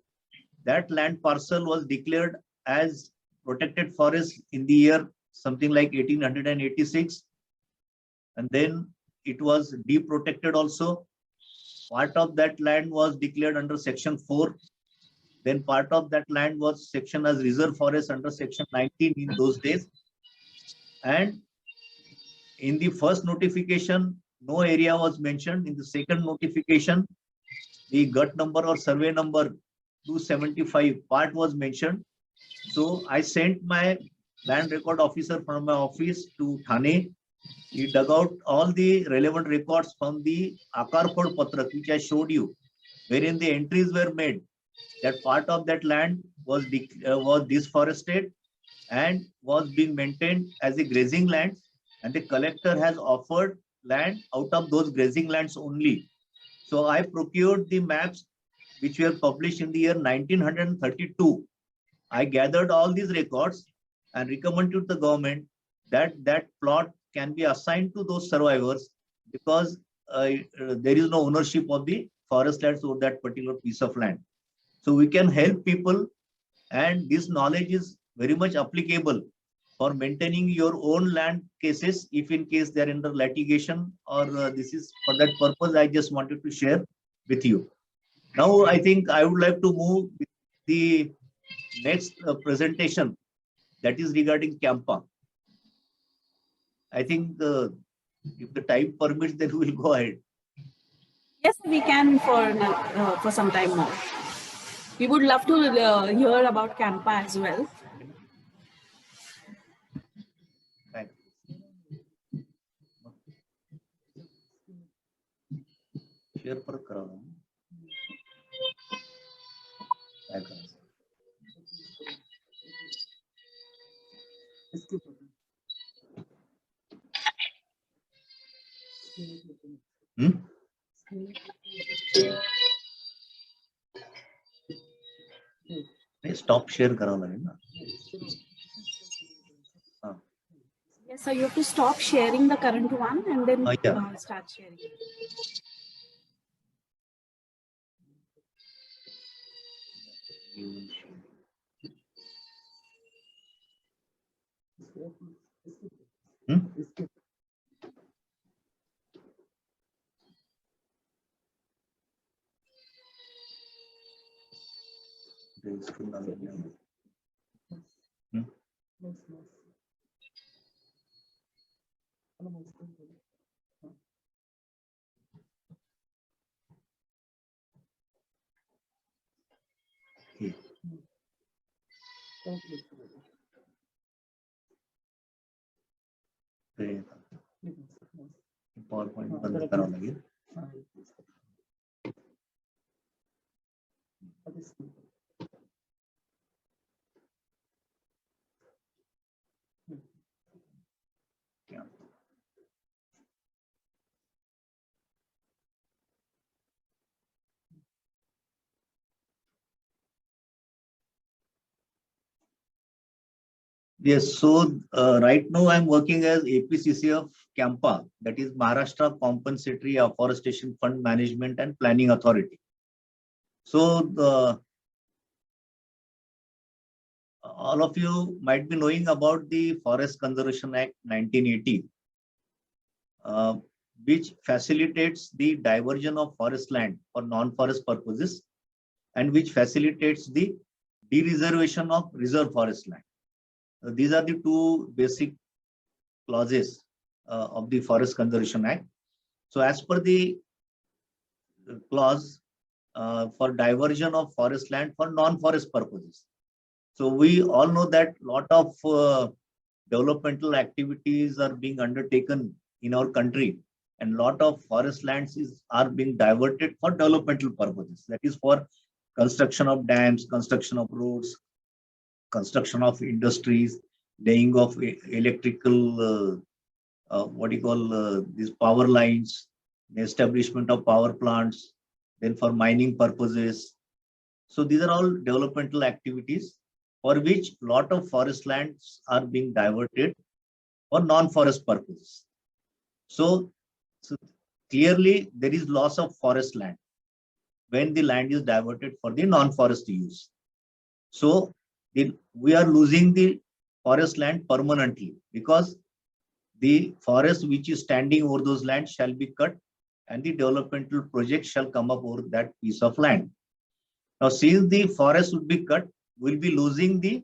that land parcel was declared as protected forest in the year something like 1886. And then it was deprotected also. Part of that land was declared under section 4. Then part of that land was sectioned as reserve forest under section 19 in those days. And in the first notification, no area was mentioned. In the second notification, the gut number or survey number 275 part was mentioned. So I sent my land record officer from my office to Thane. He dug out all the relevant records from the Akarphod Patrak, which I showed you, wherein the entries were made that part of that land was disforested and was being maintained as a grazing land, and the collector has offered land out of those grazing lands only. So I procured the maps which were published in the year 1932. I gathered all these records and recommended to the government that that plot can be assigned to those survivors because there is no ownership of the forest lands over that particular piece of land. So we can help people, and this knowledge is very much applicable for maintaining your own land cases if in case they are under litigation, or this is for that purpose I just wanted to share with you. Now I think I would like to move with the next presentation, that is regarding Campa. I think if the time permits, then we will go ahead. Yes, we can for some time more. We would love to hear about Campa as well. Thanks. Share पर करा हूँ. Stop share करावं लागेल ना. Yes, so you have to stop sharing the current one and then yeah. Start sharing. PowerPoint बंद करावं लागेल. Yes, so right now I'm working as APCC of CAMPA, that is Maharashtra Compensatory Afforestation Fund Management and Planning Authority. So all of you might be knowing about the Forest Conservation Act 1980, uh, which facilitates the diversion of forest land for non-forest purposes and which facilitates the dereservation of reserve forest land. These are the two basic clauses of the Forest Conservation Act. So as per the clause for diversion of forest land for non-forest purposes. So we all know that lot of developmental activities are being undertaken in our country, and lot of forest lands are being diverted for developmental purposes. That is for construction of dams, construction of roads, construction of industries, laying of electrical, what you call these power lines, the establishment of power plants, then for mining purposes. So these are all developmental activities for which lot of forest lands are being diverted for non-forest purposes. So clearly there is loss of forest land when the land is diverted for the non-forest use. So we are losing the forest land permanently because the forest which is standing over those lands shall be cut and the developmental project shall come up over that piece of land. Now, since the forest would be cut, we'll be losing the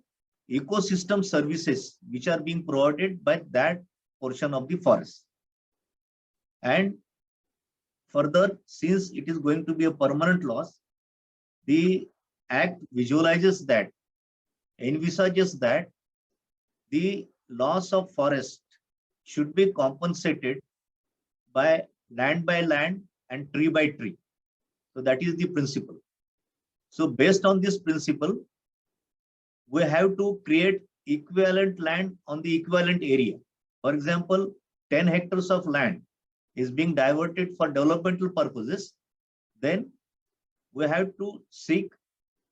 ecosystem services which are being provided by that portion of the forest. And further, since it is going to be a permanent loss, the Act visualizes that, envisages that the loss of forest should be compensated by land and tree by tree. So that is the principle. So based on this principle, we have to create equivalent land on the equivalent area. For example, 10 hectares of land is being diverted for developmental purposes. Then we have to seek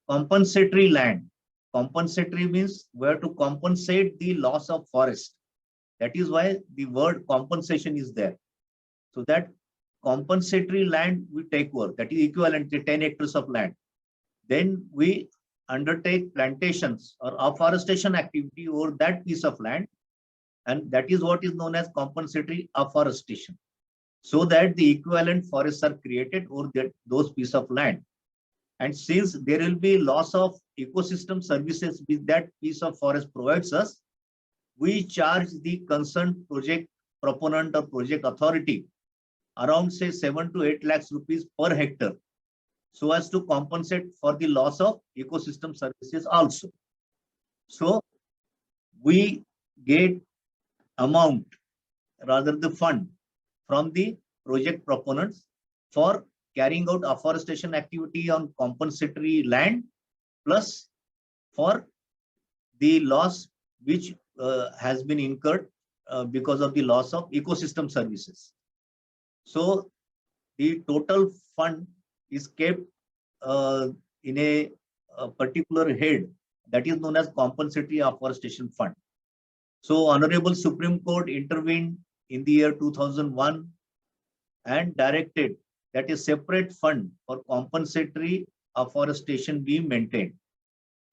compensatory land. Compensatory means we have to compensate the loss of forest. That is why the word compensation is there. So that compensatory land we take over, that is equivalent to 10 hectares of land. Then we undertake plantations or afforestation activity over that piece of land, and that is what is known as compensatory afforestation, so that the equivalent forests are created over those pieces of land. And since there will be loss of ecosystem services which that piece of forest provides us, we charge the concerned project proponent or project authority around say 7 to 8 lakhs rupees per hectare, so as to compensate for the loss of ecosystem services also. So we get amount, rather the fund, from the project proponents for carrying out afforestation activity on compensatory land, plus for the loss which has been incurred because of the loss of ecosystem services. So the total fund is kept in a particular head that is known as compensatory afforestation fund. So Honorable Supreme Court intervened in the year 2001 and directed that a separate fund for compensatory afforestation be maintained.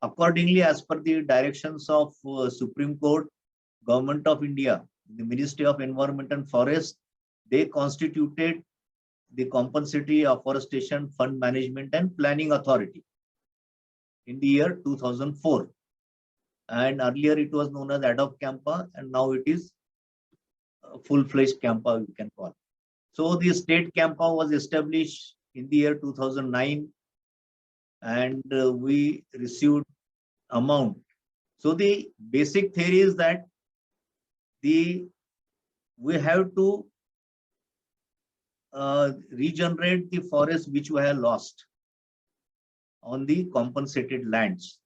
Accordingly, as per the directions of Supreme Court, Government of India, the Ministry of Environment and Forest, they constituted the Compensatory Afforestation Fund Management and Planning Authority in the year 2004. And earlier it was known as ad hoc CAMPA, and now it is full-fledged CAMPA, we can call. So the state CAMPA was established in the year 2009, and we received amount. So the basic theory is that we have to regenerate the forest which we have lost on the compensated lands,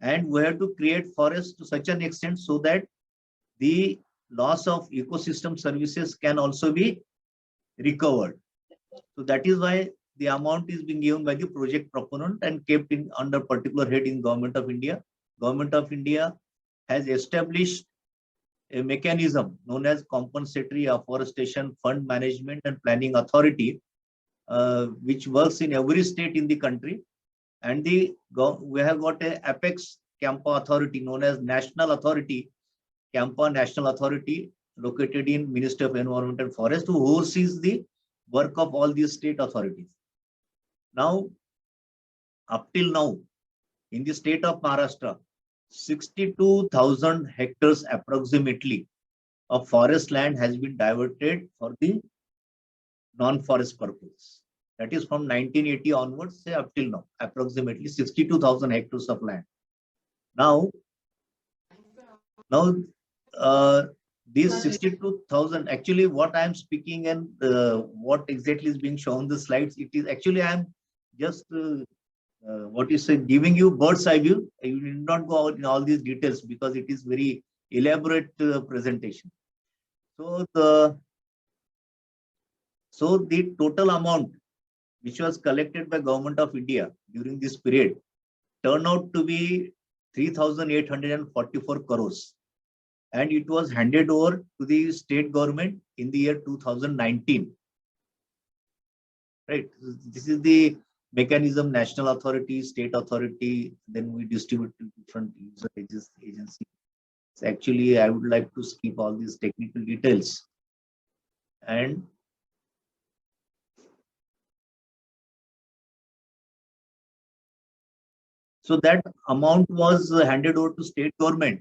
and we have to create forests to such an extent so that the loss of ecosystem services can also be recovered. So that is why the amount is being given by the project proponent and kept in under particular head in Government of India. Government of India has established a mechanism known as Compensatory Afforestation Fund Management and Planning Authority, which works in every state in the country. And we have got a apex Campa authority known as National Authority, Campa National Authority, located in Ministry of Environment and Forest, who oversees the work of all these state authorities. Now, up till now, in the state of Maharashtra, 62,000 hectares approximately of forest land has been diverted for the non-forest purpose. That is from 1980 onwards, say up till now, approximately 62,000 hectares of land. Now, these 62,000, actually what I am speaking and what exactly is being shown the slides, it is actually I am just what you say, giving you bird's eye view. You need not go out in all these details because it is very elaborate presentation. So the total amount which was collected by Government of India during this period turned out to be 3,844 crores, and it was handed over to the state government in the year 2019. Right. This is the mechanism: national authority, state authority. Then we distribute to different user agencies. So actually, I would like to skip all these technical details. And so that amount was handed over to state government.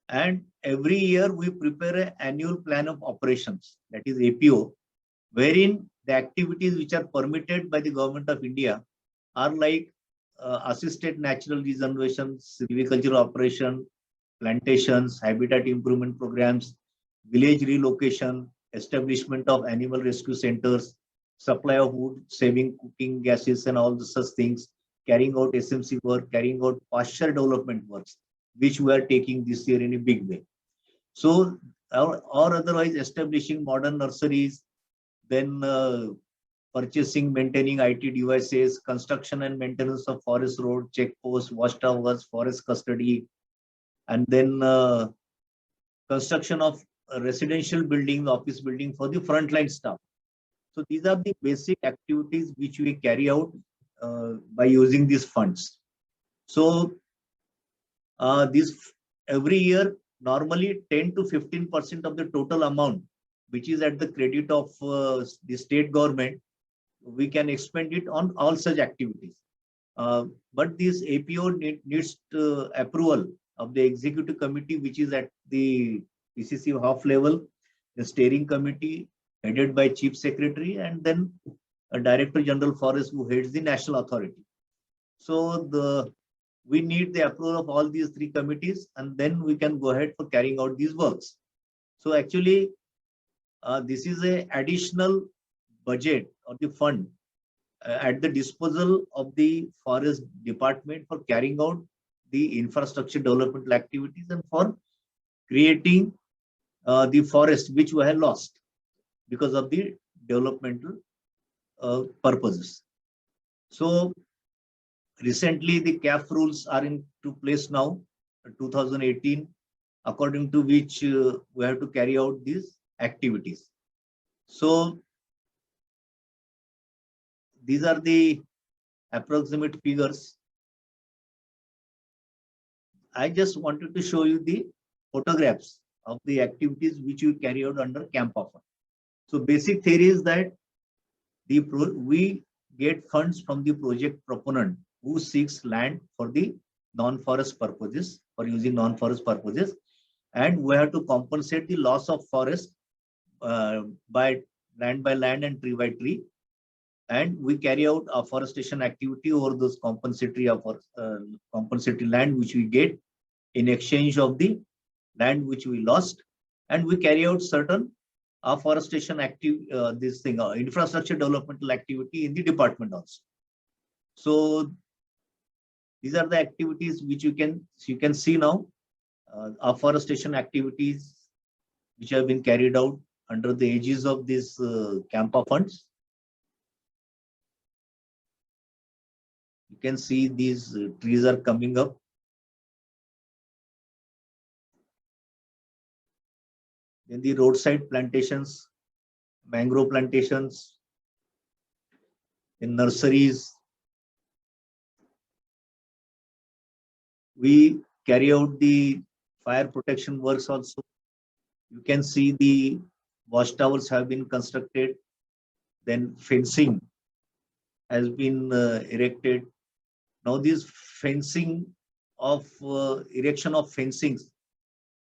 And every year we prepare an annual plan of operations, that is APO, wherein the activities which are permitted by the Government of India are like assisted natural regeneration, silvicultural operation, plantations, habitat improvement programs, village relocation, establishment of animal rescue centers, supply of wood, saving cooking gases and all the such things, carrying out SMC work, carrying out pasture development works, which we are taking this year in a big way. So, or otherwise establishing modern nurseries, then purchasing, maintaining IT devices, construction and maintenance of forest road, checkposts, watchtowers, forest custody, and then construction of residential building, office building for the frontline staff. So these are the basic activities which we carry out by using these funds. So this every year, normally 10 to 15% of the total amount, which is at the credit of the state government, we can expend it on all such activities. But this APO needs approval of the executive committee, which is at the PCC half level, the steering committee headed by chief secretary, and then a director general forest who heads the national authority. So we need the approval of all these three committees, and then we can go ahead for carrying out these works. So actually, this is a additional budget or the fund at the disposal of the forest department for carrying out the infrastructure developmental activities and for creating the forest which we have lost because of the developmental purposes. So recently the CAF rules are into place now, 2018, according to which we have to carry out these activities. So these are the approximate figures. I just wanted to show you the photographs of the activities which we carry out under Campa Fund. So basic theory is that we get funds from the project proponent who seeks land for the non-forest purposes, for using non-forest purposes, and we have to compensate the loss of forest by land and tree by tree, and we carry out afforestation activity over those compensatory land which we get in exchange of the land which we lost, and we carry out certain afforestation infrastructure developmental activity in the department also. So these are the activities which you can see now, afforestation activities which have been carried out under the aegis of these Campa funds. You can see these trees are coming up. Then the roadside plantations, mangrove plantations, in nurseries. We carry out the fire protection works also. You can see the watchtowers have been constructed, then fencing has been erected. Now this fencing of erection of fencings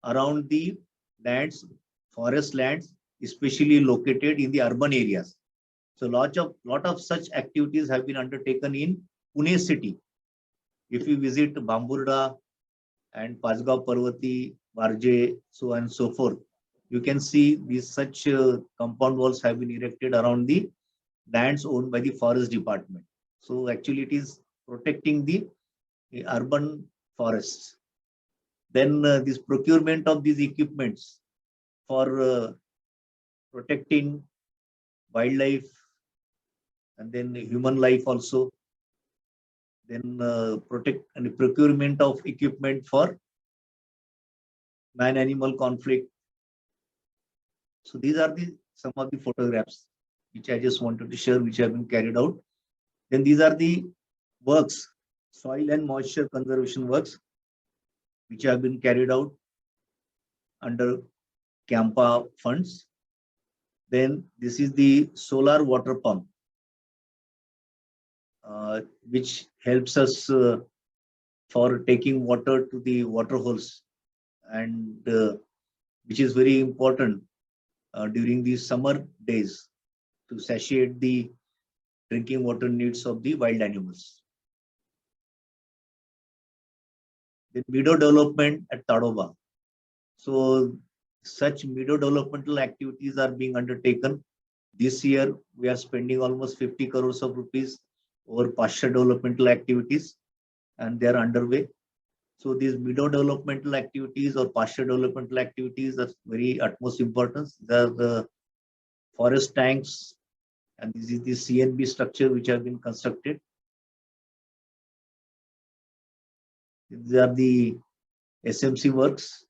around the lands, forest lands, especially located in the urban areas. So lot of such activities have been undertaken in Pune city. If you visit Bamburda and Pasgaon Parvati, Varje, so on and so forth, you can see these such compound walls have been erected around the lands owned by the forest department. So actually it is protecting the urban forests. Then this procurement of these equipments for protecting wildlife and then human life also. Then protect and procurement of equipment for man-animal conflict. So these are the some of the photographs which I just wanted to share, which have been carried out. Then these are the works, soil and moisture conservation works, which have been carried out under Campa funds. Then this is the solar water pump, which helps us for taking water to the water holes, and which is very important during these summer days to satiate the drinking water needs of the wild animals. The meadow development at Tadoba. So such meadow developmental activities are being undertaken. This year, we are spending almost 50 crores of rupees over pasture developmental activities, and they are underway. So these meadow developmental activities or pasture developmental activities are very utmost importance. There are the forest tanks, and this is the CNB structure which have been constructed. These are the SMC works,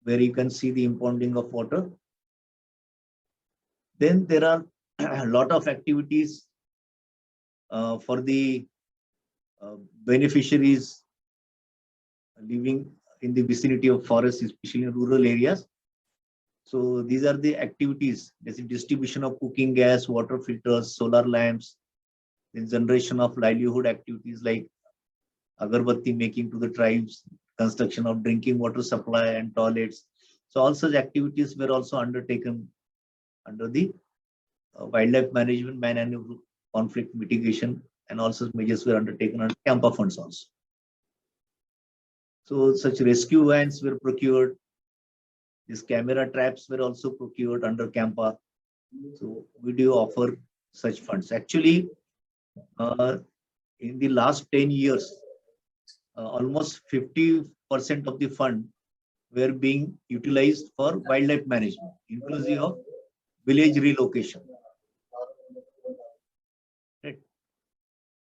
where you can see the impounding of water. Then there are a lot of activities for the beneficiaries living in the vicinity of forests, especially in rural areas. So these are the activities. There's a distribution of cooking gas, water filters, solar lamps, then generation of livelihood activities like agarbatti making to the tribes, construction of drinking water supply and toilets. So all such activities were also undertaken under the wildlife management, man-animal conflict mitigation, and all such measures were undertaken under Campa funds also. So such rescue vans were procured. These camera traps were also procured under Campa. So we do offer such funds. Actually, in the last 10 years, almost 50% of the fund were being utilized for wildlife management, inclusive of village relocation. Right.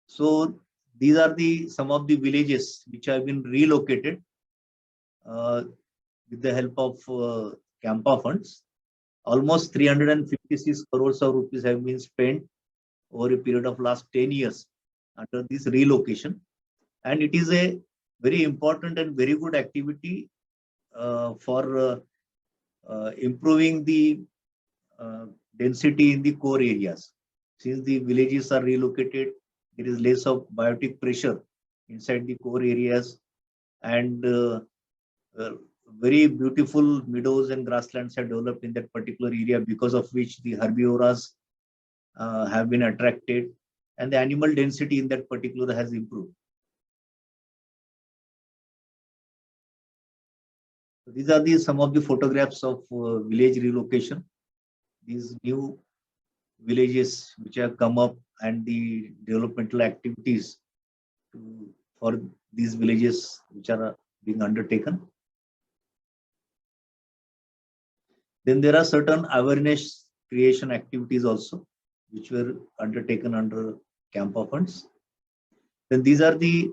So these are the some of the villages which have been relocated with the help of Campa funds. Almost 356 crores of rupees have been spent over a period of last 10 years under this relocation. And it is a very important and very good activity for improving the density in the core areas. Since the villages are relocated, there is less of biotic pressure inside the core areas, and very beautiful meadows and grasslands have developed in that particular area, because of which the herbivorous have been attracted, and the animal density in that particular has improved. So these are some of the photographs of village relocation. These new villages which have come up and the developmental activities for these villages which are being undertaken. Then there are certain awareness creation activities also which were undertaken under Campa funds. Then these are the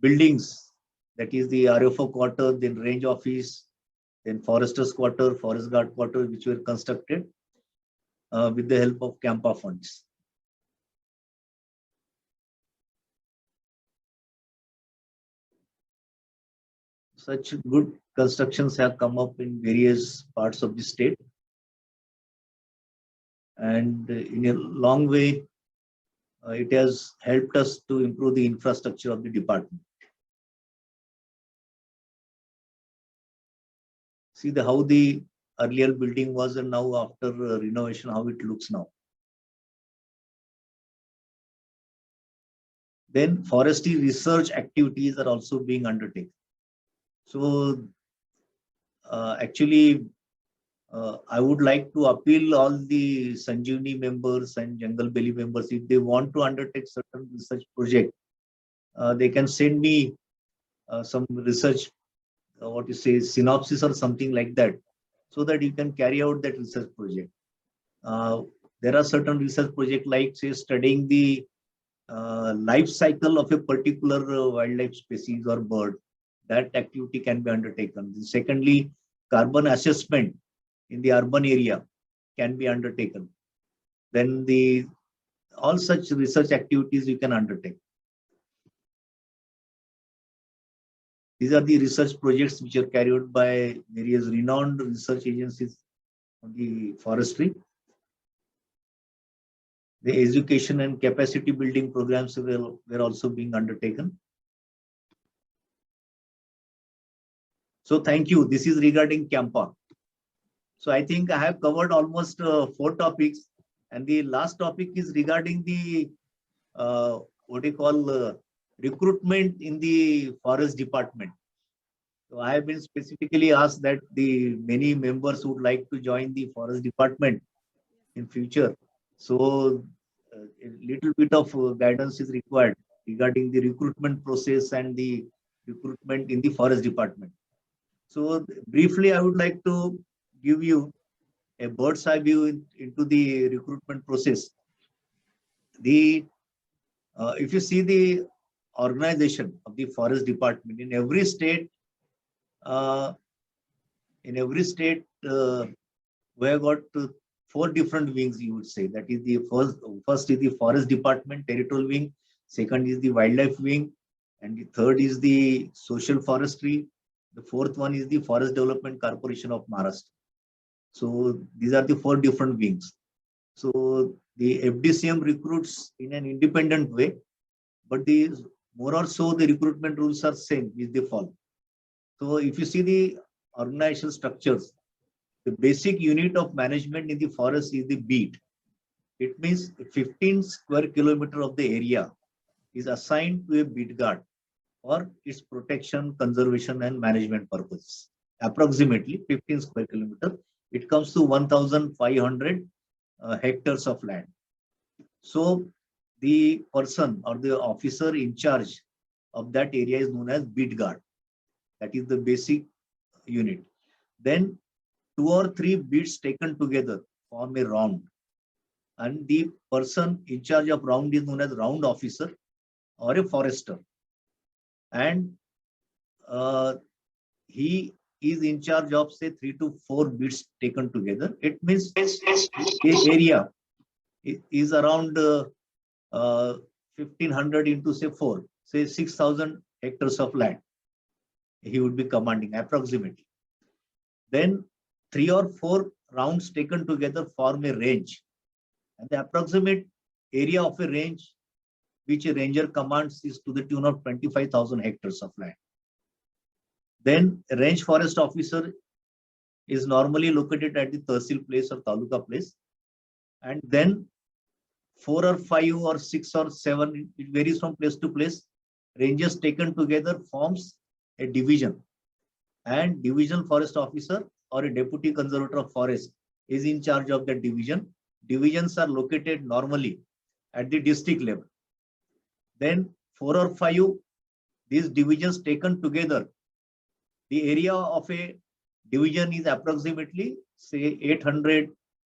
buildings, that is the RFO quarter, then range office, then foresters quarter, forest guard quarter, which were constructed with the help of Campa funds. Such good constructions have come up in various parts of the state, and in a long way, it has helped us to improve the infrastructure of the department. See how the earlier building was, and now after renovation, how it looks now. Then forestry research activities are also being undertaken. So actually, I would like to appeal all the Sanjeevani members and Jungle Belly members, if they want to undertake certain research project, they can send me some research, what you say, synopsis or something like that, so that you can carry out that research project. There are certain research projects like, say, studying the life cycle of a particular wildlife species or bird. That activity can be undertaken. Secondly, carbon assessment in the urban area can be undertaken. Then all such research activities you can undertake. These are the research projects which are carried out by various renowned research agencies on the forestry. The education and capacity building programs were also being undertaken. So thank you. This is regarding Campa. So I think I have covered almost 4 topics, and the last topic is regarding the what you call recruitment in the forest department. So I have been specifically asked that the many members would like to join the forest department in future. So a little bit of guidance is required regarding the recruitment process and the recruitment in the forest department. So briefly, I would like to give you a bird's eye view into the recruitment process. If you see the organization of the forest department in every state, we have got 4 different wings, you would say. That is the first is the forest department territorial wing, second is the wildlife wing, and the third is the social forestry. The 4th one is the Forest Development Corporation of Maharashtra. So these are the 4 different wings. So the FDCM recruits in an independent way, but more or so the recruitment rules are same, which they follow. So if you see the organizational structures, the basic unit of management in the forest is the beat. It means 15 square kilometer of the area is assigned to a beat guard for its protection, conservation, and management purposes. Approximately 15 square kilometer, it comes to 1,500 hectares of land. So the person or the officer in charge of that area is known as beat guard. That is the basic unit. Then 2 or 3 beats taken together form a round, and the person in charge of round is known as round officer or a forester, and he is in charge of, say, 3 to 4 beats taken together. It means the area is around 1,500 into, say, 4, say 6,000 hectares of land he would be commanding approximately. Then 3 or 4 rounds taken together form a range, and the approximate area of a range which a ranger commands is to the tune of 25,000 hectares of land. Then a range forest officer is normally located at the Tahsil place or Taluka place, and then 4 or 5 or 6 or 7, it varies from place to place, rangers taken together forms a division, and divisional forest officer or a deputy conservator of forest is in charge of that division. Divisions are located normally at the district level. Then 4 or 5, these divisions taken together, the area of a division is approximately, say, 800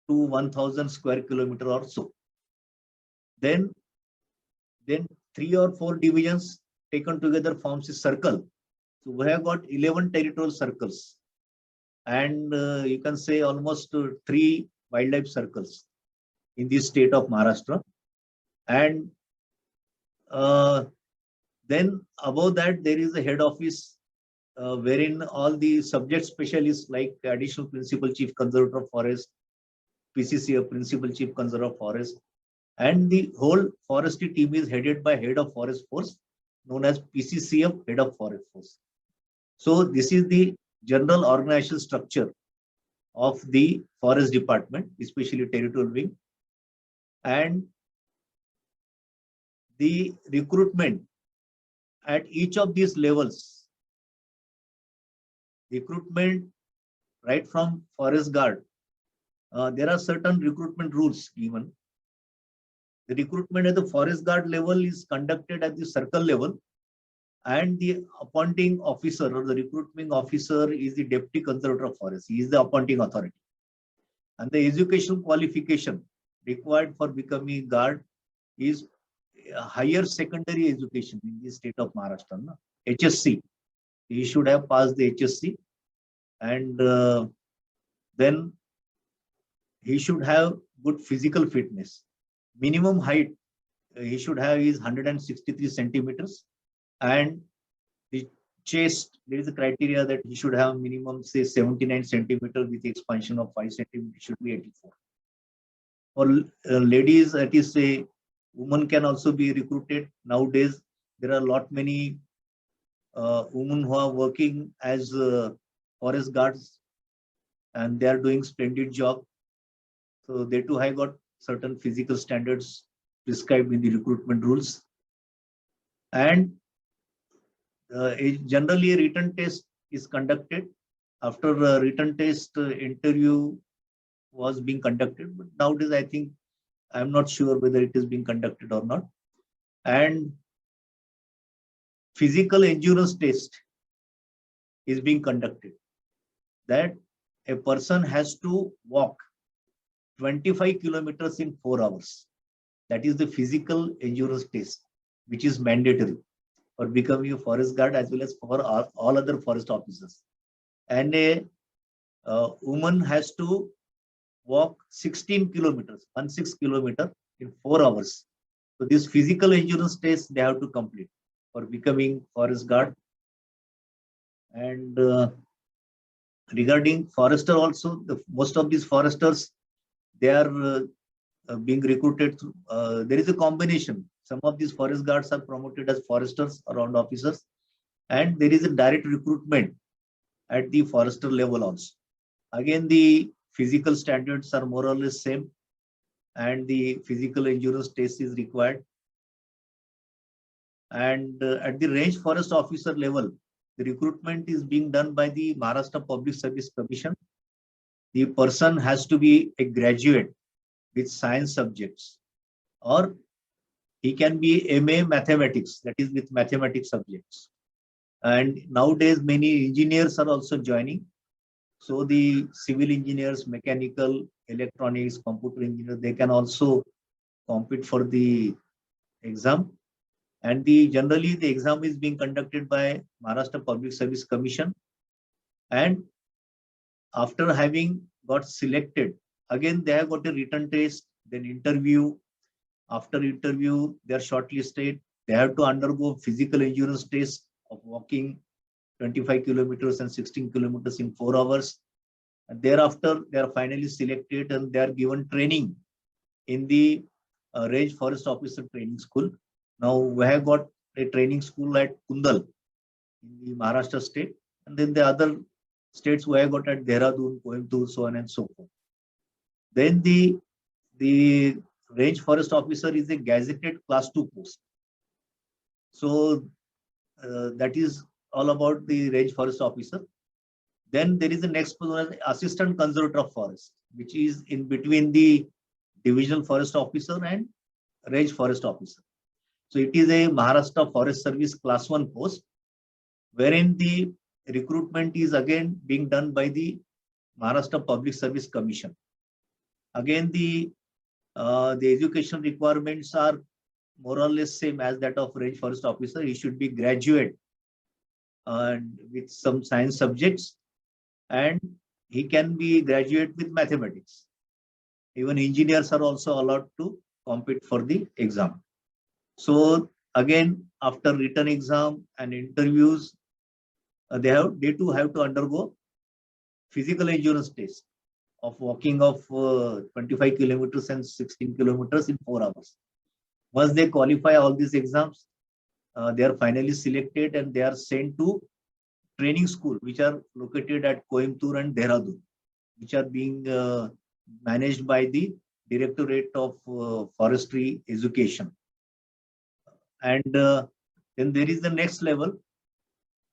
to 1,000 square kilometer or so. Then 3 or 4 divisions taken together forms a circle. So we have got 11 territorial circles. and you can say almost 3 wildlife circles in the state of Maharashtra. And then above that, there is a head office wherein all the subject specialists like additional principal chief conservator of forest, PCCF principal chief conservator of forest, and the whole forestry team is headed by head of forest force, known as PCCF, head of forest force. So this is the general organizational structure of the forest department, especially territorial wing. And the recruitment at each of these levels, recruitment right from forest guard, there are certain recruitment rules given. The recruitment at the forest guard level is conducted at the circle level, and the appointing officer or the recruitment officer is the deputy conservator of forest. He is the appointing authority. And the education qualification required for becoming guard is higher secondary education in the state of Maharashtra, no? HSC. He should have passed the HSC, and then he should have good physical fitness. Minimum height he should have is 163 centimeters, and the chest, there is a criteria that he should have minimum say 79 centimeters with expansion of 5 centimeters, should be 84. For ladies, that is say women can also be recruited. Nowadays there are a lot many women who are working as forest guards, and they are doing splendid job. So they too have got certain physical standards prescribed in the recruitment rules. And generally a written test is conducted. After a written test, interview was being conducted, but nowadays I think I'm not sure whether it is being conducted or not. And physical endurance test is being conducted, that a person has to walk 25 kilometers in 4 hours. That is the physical endurance test, which is mandatory for becoming a forest guard as well as for all other forest officers. And a woman has to walk 16 kilometers, 16 kilometers in 4 hours. So this physical endurance test they have to complete for becoming forest guard. And regarding forester also, most of these foresters, they are being recruited through, there is a combination. Some of these forest guards are promoted as foresters around officers, and there is a direct recruitment at the forester level also. Again, the physical standards are more or less same, and the physical endurance test is required. And at the range forest officer level, the recruitment is being done by the Maharashtra Public Service Commission. The person has to be a graduate with science subjects, or he can be MA mathematics, that is with mathematics subjects. And nowadays many engineers are also joining. So the civil engineers, mechanical, electronics, computer engineers, they can also compete for the exam. And generally the exam is being conducted by Maharashtra Public Service Commission. And after having got selected, again they have got a written test, then interview. After interview, they are shortlisted. They have to undergo physical endurance test of walking 25 kilometers and 16 kilometers in 4 hours. And thereafter, they are finally selected and they are given training in the Range Forest Officer Training School. Now we have got a training school at Kundal in the Maharashtra state, and then the other states we have got at Dehradun, Coimbatore, so on and so forth. Then the Range Forest Officer is a gazetted class 2 post. So that is all about the Range Forest Officer. Then there is the next position, Assistant Conservator of Forest, which is in between the Divisional Forest Officer and Range Forest Officer. So it is a Maharashtra Forest Service class 1 post, wherein the recruitment is again being done by the Maharashtra Public Service Commission. Again, the education requirements are more or less same as that of Range Forest Officer. He should be graduate and with some science subjects, and he can be graduate with mathematics. Even engineers are also allowed to compete for the exam. So again, after written exam and interviews, they too have to undergo physical endurance test of walking of 25 kilometers and 16 kilometers in 4 hours. Once they qualify all these exams, they are finally selected and they are sent to training school, which are located at Coimbatore and Dehradun, which are being managed by the Directorate of Forestry Education. And then there is the next level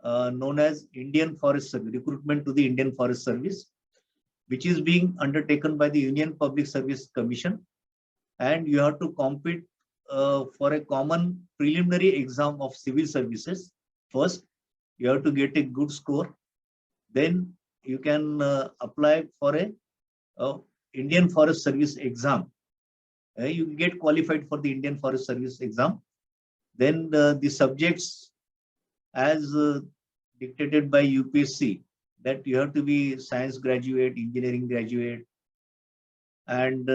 known as Indian Forest Service, recruitment to the Indian Forest Service, which is being undertaken by the Union Public Service Commission. And you have to compete for a common preliminary exam of civil services. First, you have to get a good score. Then you can apply for a Indian Forest Service exam. You get qualified for the Indian Forest Service exam. Then the subjects as dictated by UPSC, that you have to be science graduate, engineering graduate. And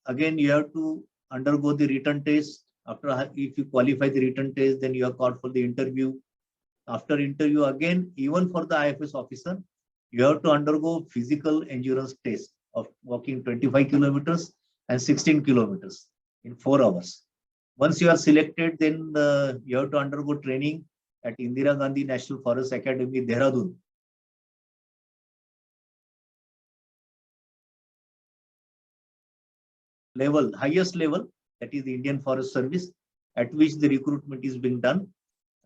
again, you have to undergo the written test. After, if you qualify the written test, then you are called for the interview. After interview, again, even for the IFS officer, you have to undergo physical endurance test of walking 25 kilometers and 16 kilometers in 4 hours. Once you are selected, then you have to undergo training at Indira Gandhi National Forest Academy, Dehradun. Level, highest level, that is the Indian Forest Service, at which the recruitment is being done.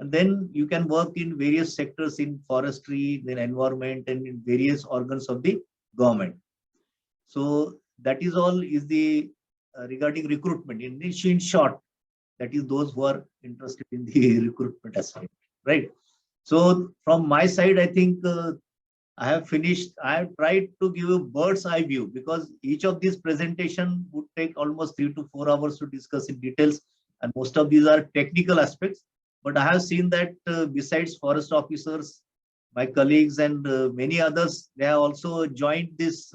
And then you can work in various sectors in forestry, then environment, and in various organs of the government. So that is all is the regarding recruitment. In short, that is those who are interested in the recruitment aspect, right? So from my side, I think I have finished. I have tried to give a bird's eye view, because each of these presentation would take almost 3 to 4 hours to discuss in details, and most of these are technical aspects. But I have seen that besides forest officers, my colleagues and many others, they have also joined this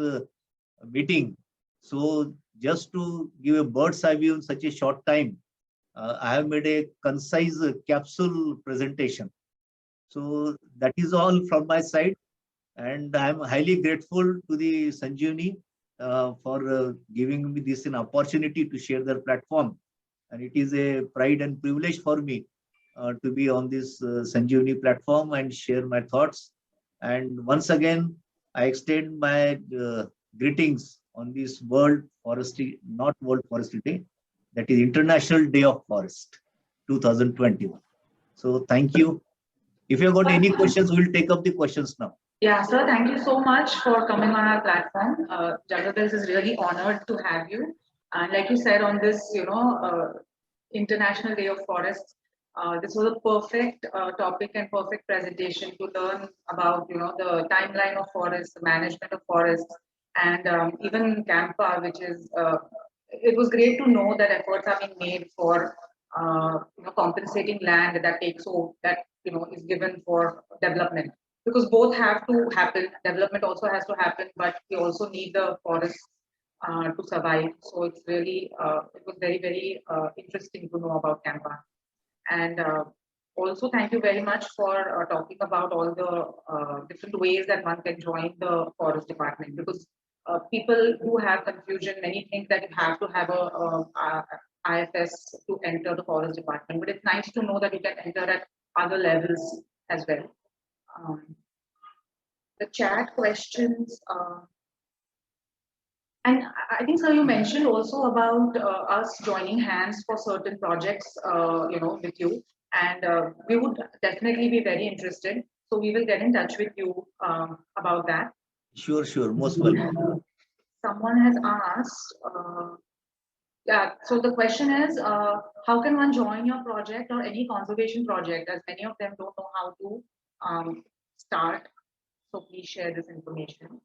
meeting. So just to give a bird's eye view in such a short time, I have made a concise capsule presentation. So that is all from my side. And I am highly grateful to the Sanjeevani for giving me this an opportunity to share their platform. And it is a pride and privilege for me to be on this Sanjeevani platform and share my thoughts. And once again, I extend my greetings on this World Forestry, not World Forestry Day, that is International Day of Forest 2021. So thank you. If you've got any questions, we'll take up the questions now. Yeah, sir, thank you so much for coming on our platform. Jagabels is really honored to have you. And like you said, on this, International Day of Forests, this was a perfect topic and perfect presentation to learn about, the timeline of forests, the management of forests, and even CAMPA, which is, it was great to know that efforts are being made for, compensating land that takes over, that, is given for development. Because both have to happen. Development also has to happen, but we also need the forests to survive. So it's really, it was very, very interesting to know about CAMPA. And also thank you very much for talking about all the different ways that one can join the forest department, because people who have confusion, many think that you have to have a IFS to enter the forest department, but it's nice to know that you can enter at other levels as well. The chat questions, and I think, sir, you mentioned also about us joining hands for certain projects, with you, and we would definitely be very interested. So we will get in touch with you about that. Sure, most welcome. Someone has asked, yeah, so the question is, how can one join your project or any conservation project, as many of them don't know how to start? So please share this information.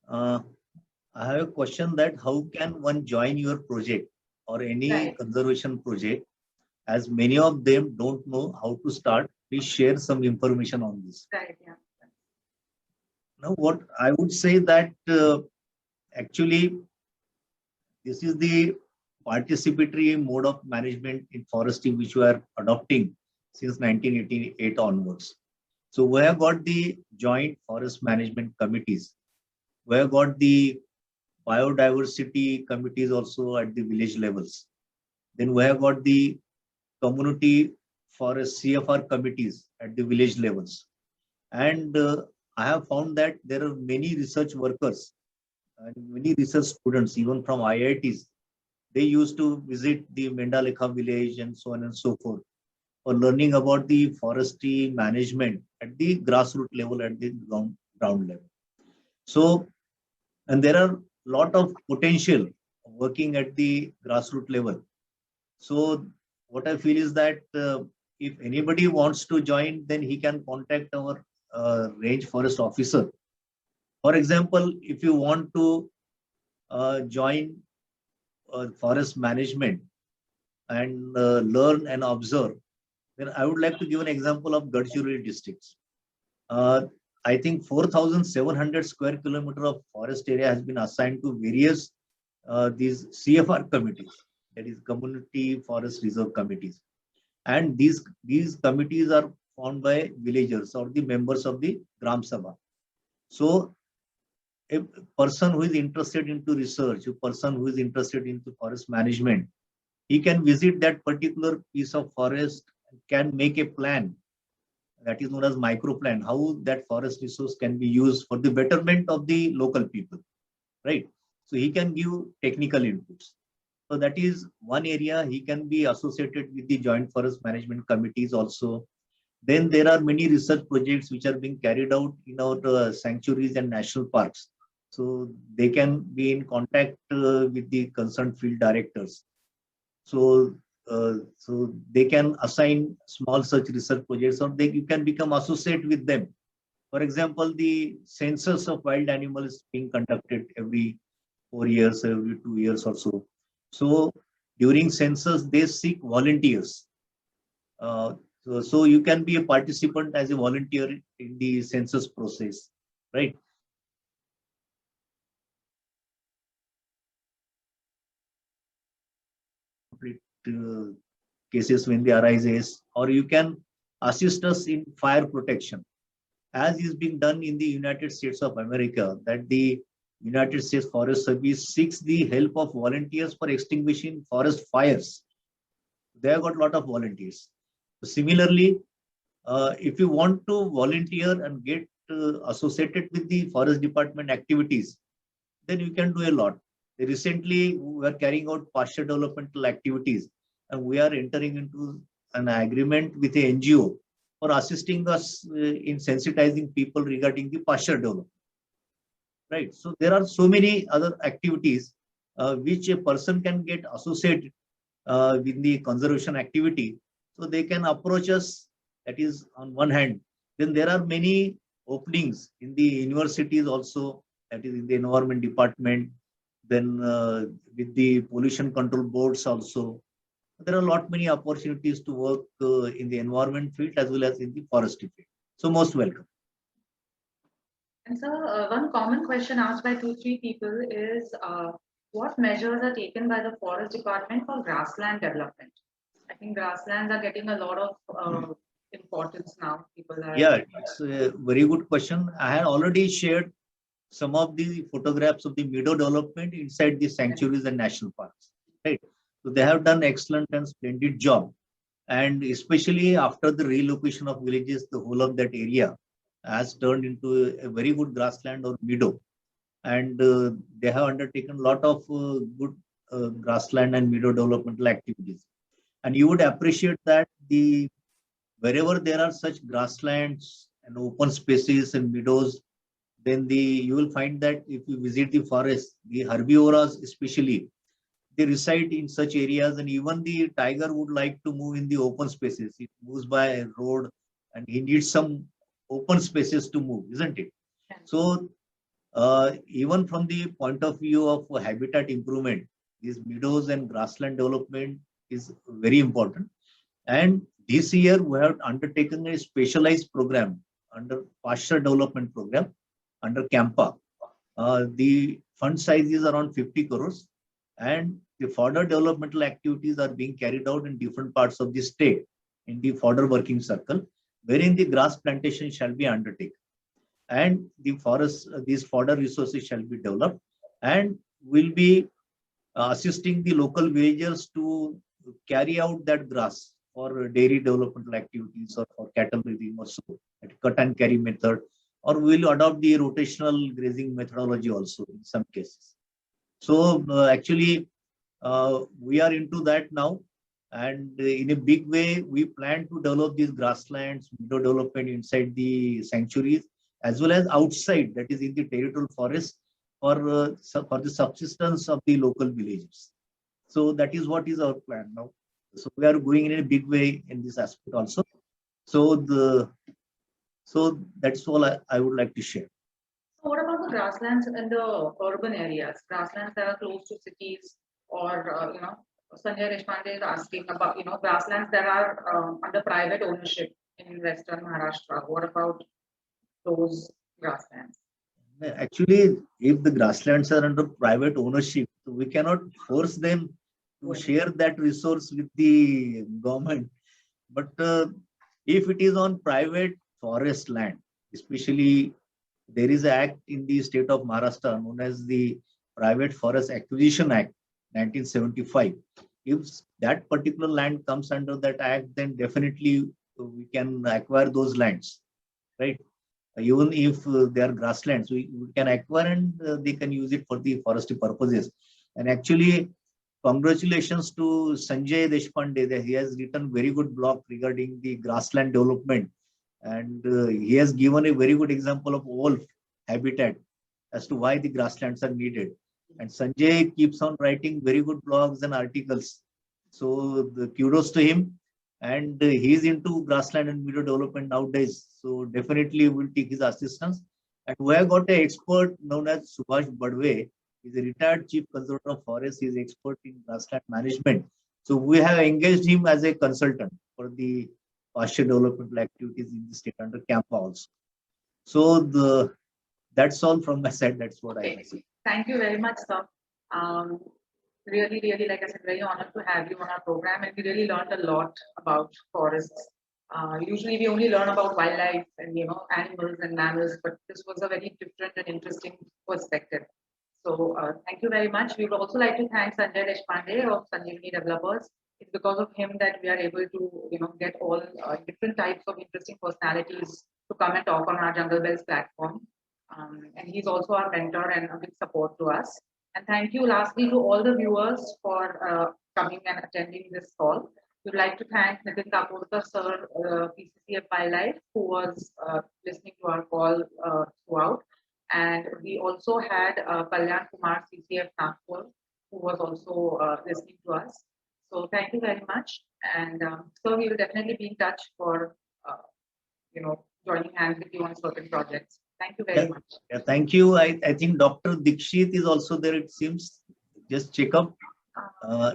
I have a question that how can one join your project or any conservation project, as many of them don't know how to start. Please share some information on this. Right, yeah. Now, what I would say that actually this is the participatory mode of management in forestry which we are adopting since 1988 onwards. So we have got the joint forest management committees. We have got the biodiversity committees also at the village levels. Then we have got the community forest CFR committees at the village levels. And I have found that there are many research workers and many research students, even from IITs. They used to visit the Mendalekha village and so on and so forth for learning about the forestry management at the grassroots level, at the ground level. So, and there are a lot of potential working at the grassroots level. So what I feel is that if anybody wants to join, then he can contact our range forest officer. For example, if you want to join forest management and learn and observe, then I would like to give an example of Gadchiroli districts. I think 4,700 square kilometer of forest area has been assigned to various these CFR committees, that is Community Forest Reserve Committees. And these committees are formed by villagers or the members of the Gram Sabha. So a person who is interested into research, a person who is interested into forest management, he can visit that particular piece of forest, can make a plan that is known as micro plan, how that forest resource can be used for the betterment of the local people, right? So he can give technical inputs. So that is one area. He can be associated with the joint forest management committees also. Then there are many research projects which are being carried out in our sanctuaries and national parks. So they can be in contact with the concerned field directors. So they can assign small such research projects, or you can become associate with them. For example, the census of wild animals being conducted every 4 years, every 2 years or so. So during census, they seek volunteers. So you can be a participant as a volunteer in the census process, right? Cases when they arises, or you can assist us in fire protection, as is being done in the United States of America, that the United States Forest Service seeks the help of volunteers for extinguishing forest fires. They have got a lot of volunteers. Similarly, if you want to volunteer and get associated with the forest department activities, then you can do a lot. Recently, we are carrying out pasture developmental activities, and we are entering into an agreement with a NGO for assisting us in sensitizing people regarding the pasture development. Right. So there are so many other activities which a person can get associated with the conservation activity. So they can approach us. That is on one hand. Then there are many openings in the universities also. That is in the environment department. Then with the pollution control boards also. There are a lot many opportunities to work in the environment field as well as in the forestry field. So most welcome. And so one common question asked by 2-3 people is what measures are taken by the forest department for grassland development? I think grasslands are getting a lot of importance now. People are. Yeah, it's a very good question. I had already shared some of the photographs of the meadow development inside the sanctuaries and national parks. Right. So they have done excellent and splendid job. And especially after the relocation of villages, the whole of that area has turned into a very good grassland or meadow. And they have undertaken a lot of good grassland and meadow developmental activities. And you would appreciate that wherever there are such grasslands and open spaces and meadows, then you will find that if you visit the forest, the herbivores especially, they reside in such areas, and even the tiger would like to move in the open spaces. It moves by a road and he needs some open spaces to move, isn't it? So even from the point of view of habitat improvement, these meadows and grassland development is very important. And this year we have undertaken a specialized program under pasture development program under Campa. The fund size is around 50 crores, and the fodder developmental activities are being carried out in different parts of the state in the fodder working circle, wherein the grass plantation shall be undertaken, and the forest, these fodder resources shall be developed, and will be assisting the local villagers to carry out that grass for dairy developmental activities or for cattle raising or so, at cut and carry method, or we will adopt the rotational grazing methodology also in some cases. So actually, we are into that now, and in a big way, we plan to develop these grasslands, meadow development inside the sanctuaries, as well as outside, that is in the territorial forest, for the subsistence of the local villages. So that is what is our plan now. So we are going in a big way in this aspect also. So that's all I would like to share. So what about the grasslands in the urban areas, grasslands that are close to cities, or Sanjay Deshpande is asking about grasslands that are under private ownership in Western Maharashtra. What about those grasslands? Actually, if the grasslands are under private ownership, we cannot force them to share that resource with the government. But if it is on private forest land, especially there is an act in the state of Maharashtra known as the Private Forest Acquisition Act 1975. If that particular land comes under that act, then definitely we can acquire those lands, right? Even if they are grasslands, we can acquire, and they can use it for the forestry purposes. And actually, congratulations to Sanjay Deshpande, that he has written very good blog regarding the grassland development, and he has given a very good example of wolf habitat as to why the grasslands are needed. And Sanjay keeps on writing very good blogs and articles. So the kudos to him. And he is into grassland and meadow development nowadays. So definitely we'll take his assistance. And we have got an expert known as Subhash Badwe. He's a retired chief conservator of forest. He's expert in grassland management. So we have engaged him as a consultant for the pasture developmental activities in the state under Campa also. So that's all from my side. That's what I can say. Thank you very much, sir. Really, really, like I said, very honored to have you on our program, and we really learned a lot about forests. Usually we only learn about wildlife and animals and mammals, but this was a very different and interesting perspective. So thank you very much. We would also like to thank Sanjay Deshpande of Sanjeevani Developers. It's because of him that we are able to get all different types of interesting personalities to come and talk on our Jungle Bells platform. And he's also our mentor and a big support to us. And thank you lastly to all the viewers for coming and attending this call. We'd like to thank Nitin Kapurkar sir, PCCF Wildlife, who was listening to our call throughout. And we also had Kalyan Kumar, CCF Nagpur, who was also listening to us. So thank you very much. And so we will definitely be in touch for joining hands with you on certain projects. Thank you very much. Yeah, thank you. I think Dr. Dikshit is also there, it seems. Just check up.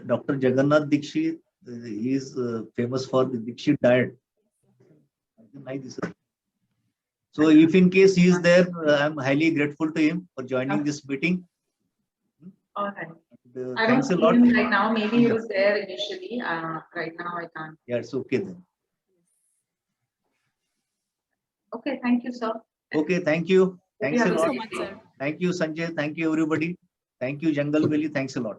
Dr. Jagannath Dikshit, he is famous for the Dikshit diet. So if in case he is there, I'm highly grateful to him for joining this meeting. All right. Thanks a lot. Right now, maybe he was there initially. Right now, I can't. Yeah, it's okay then. Okay, thank you, sir. Okay, thank you. Thanks a lot. So much, sir. Thank you, Sanjay. Thank you, everybody. Thank you, Jungle Valley. Thanks a lot.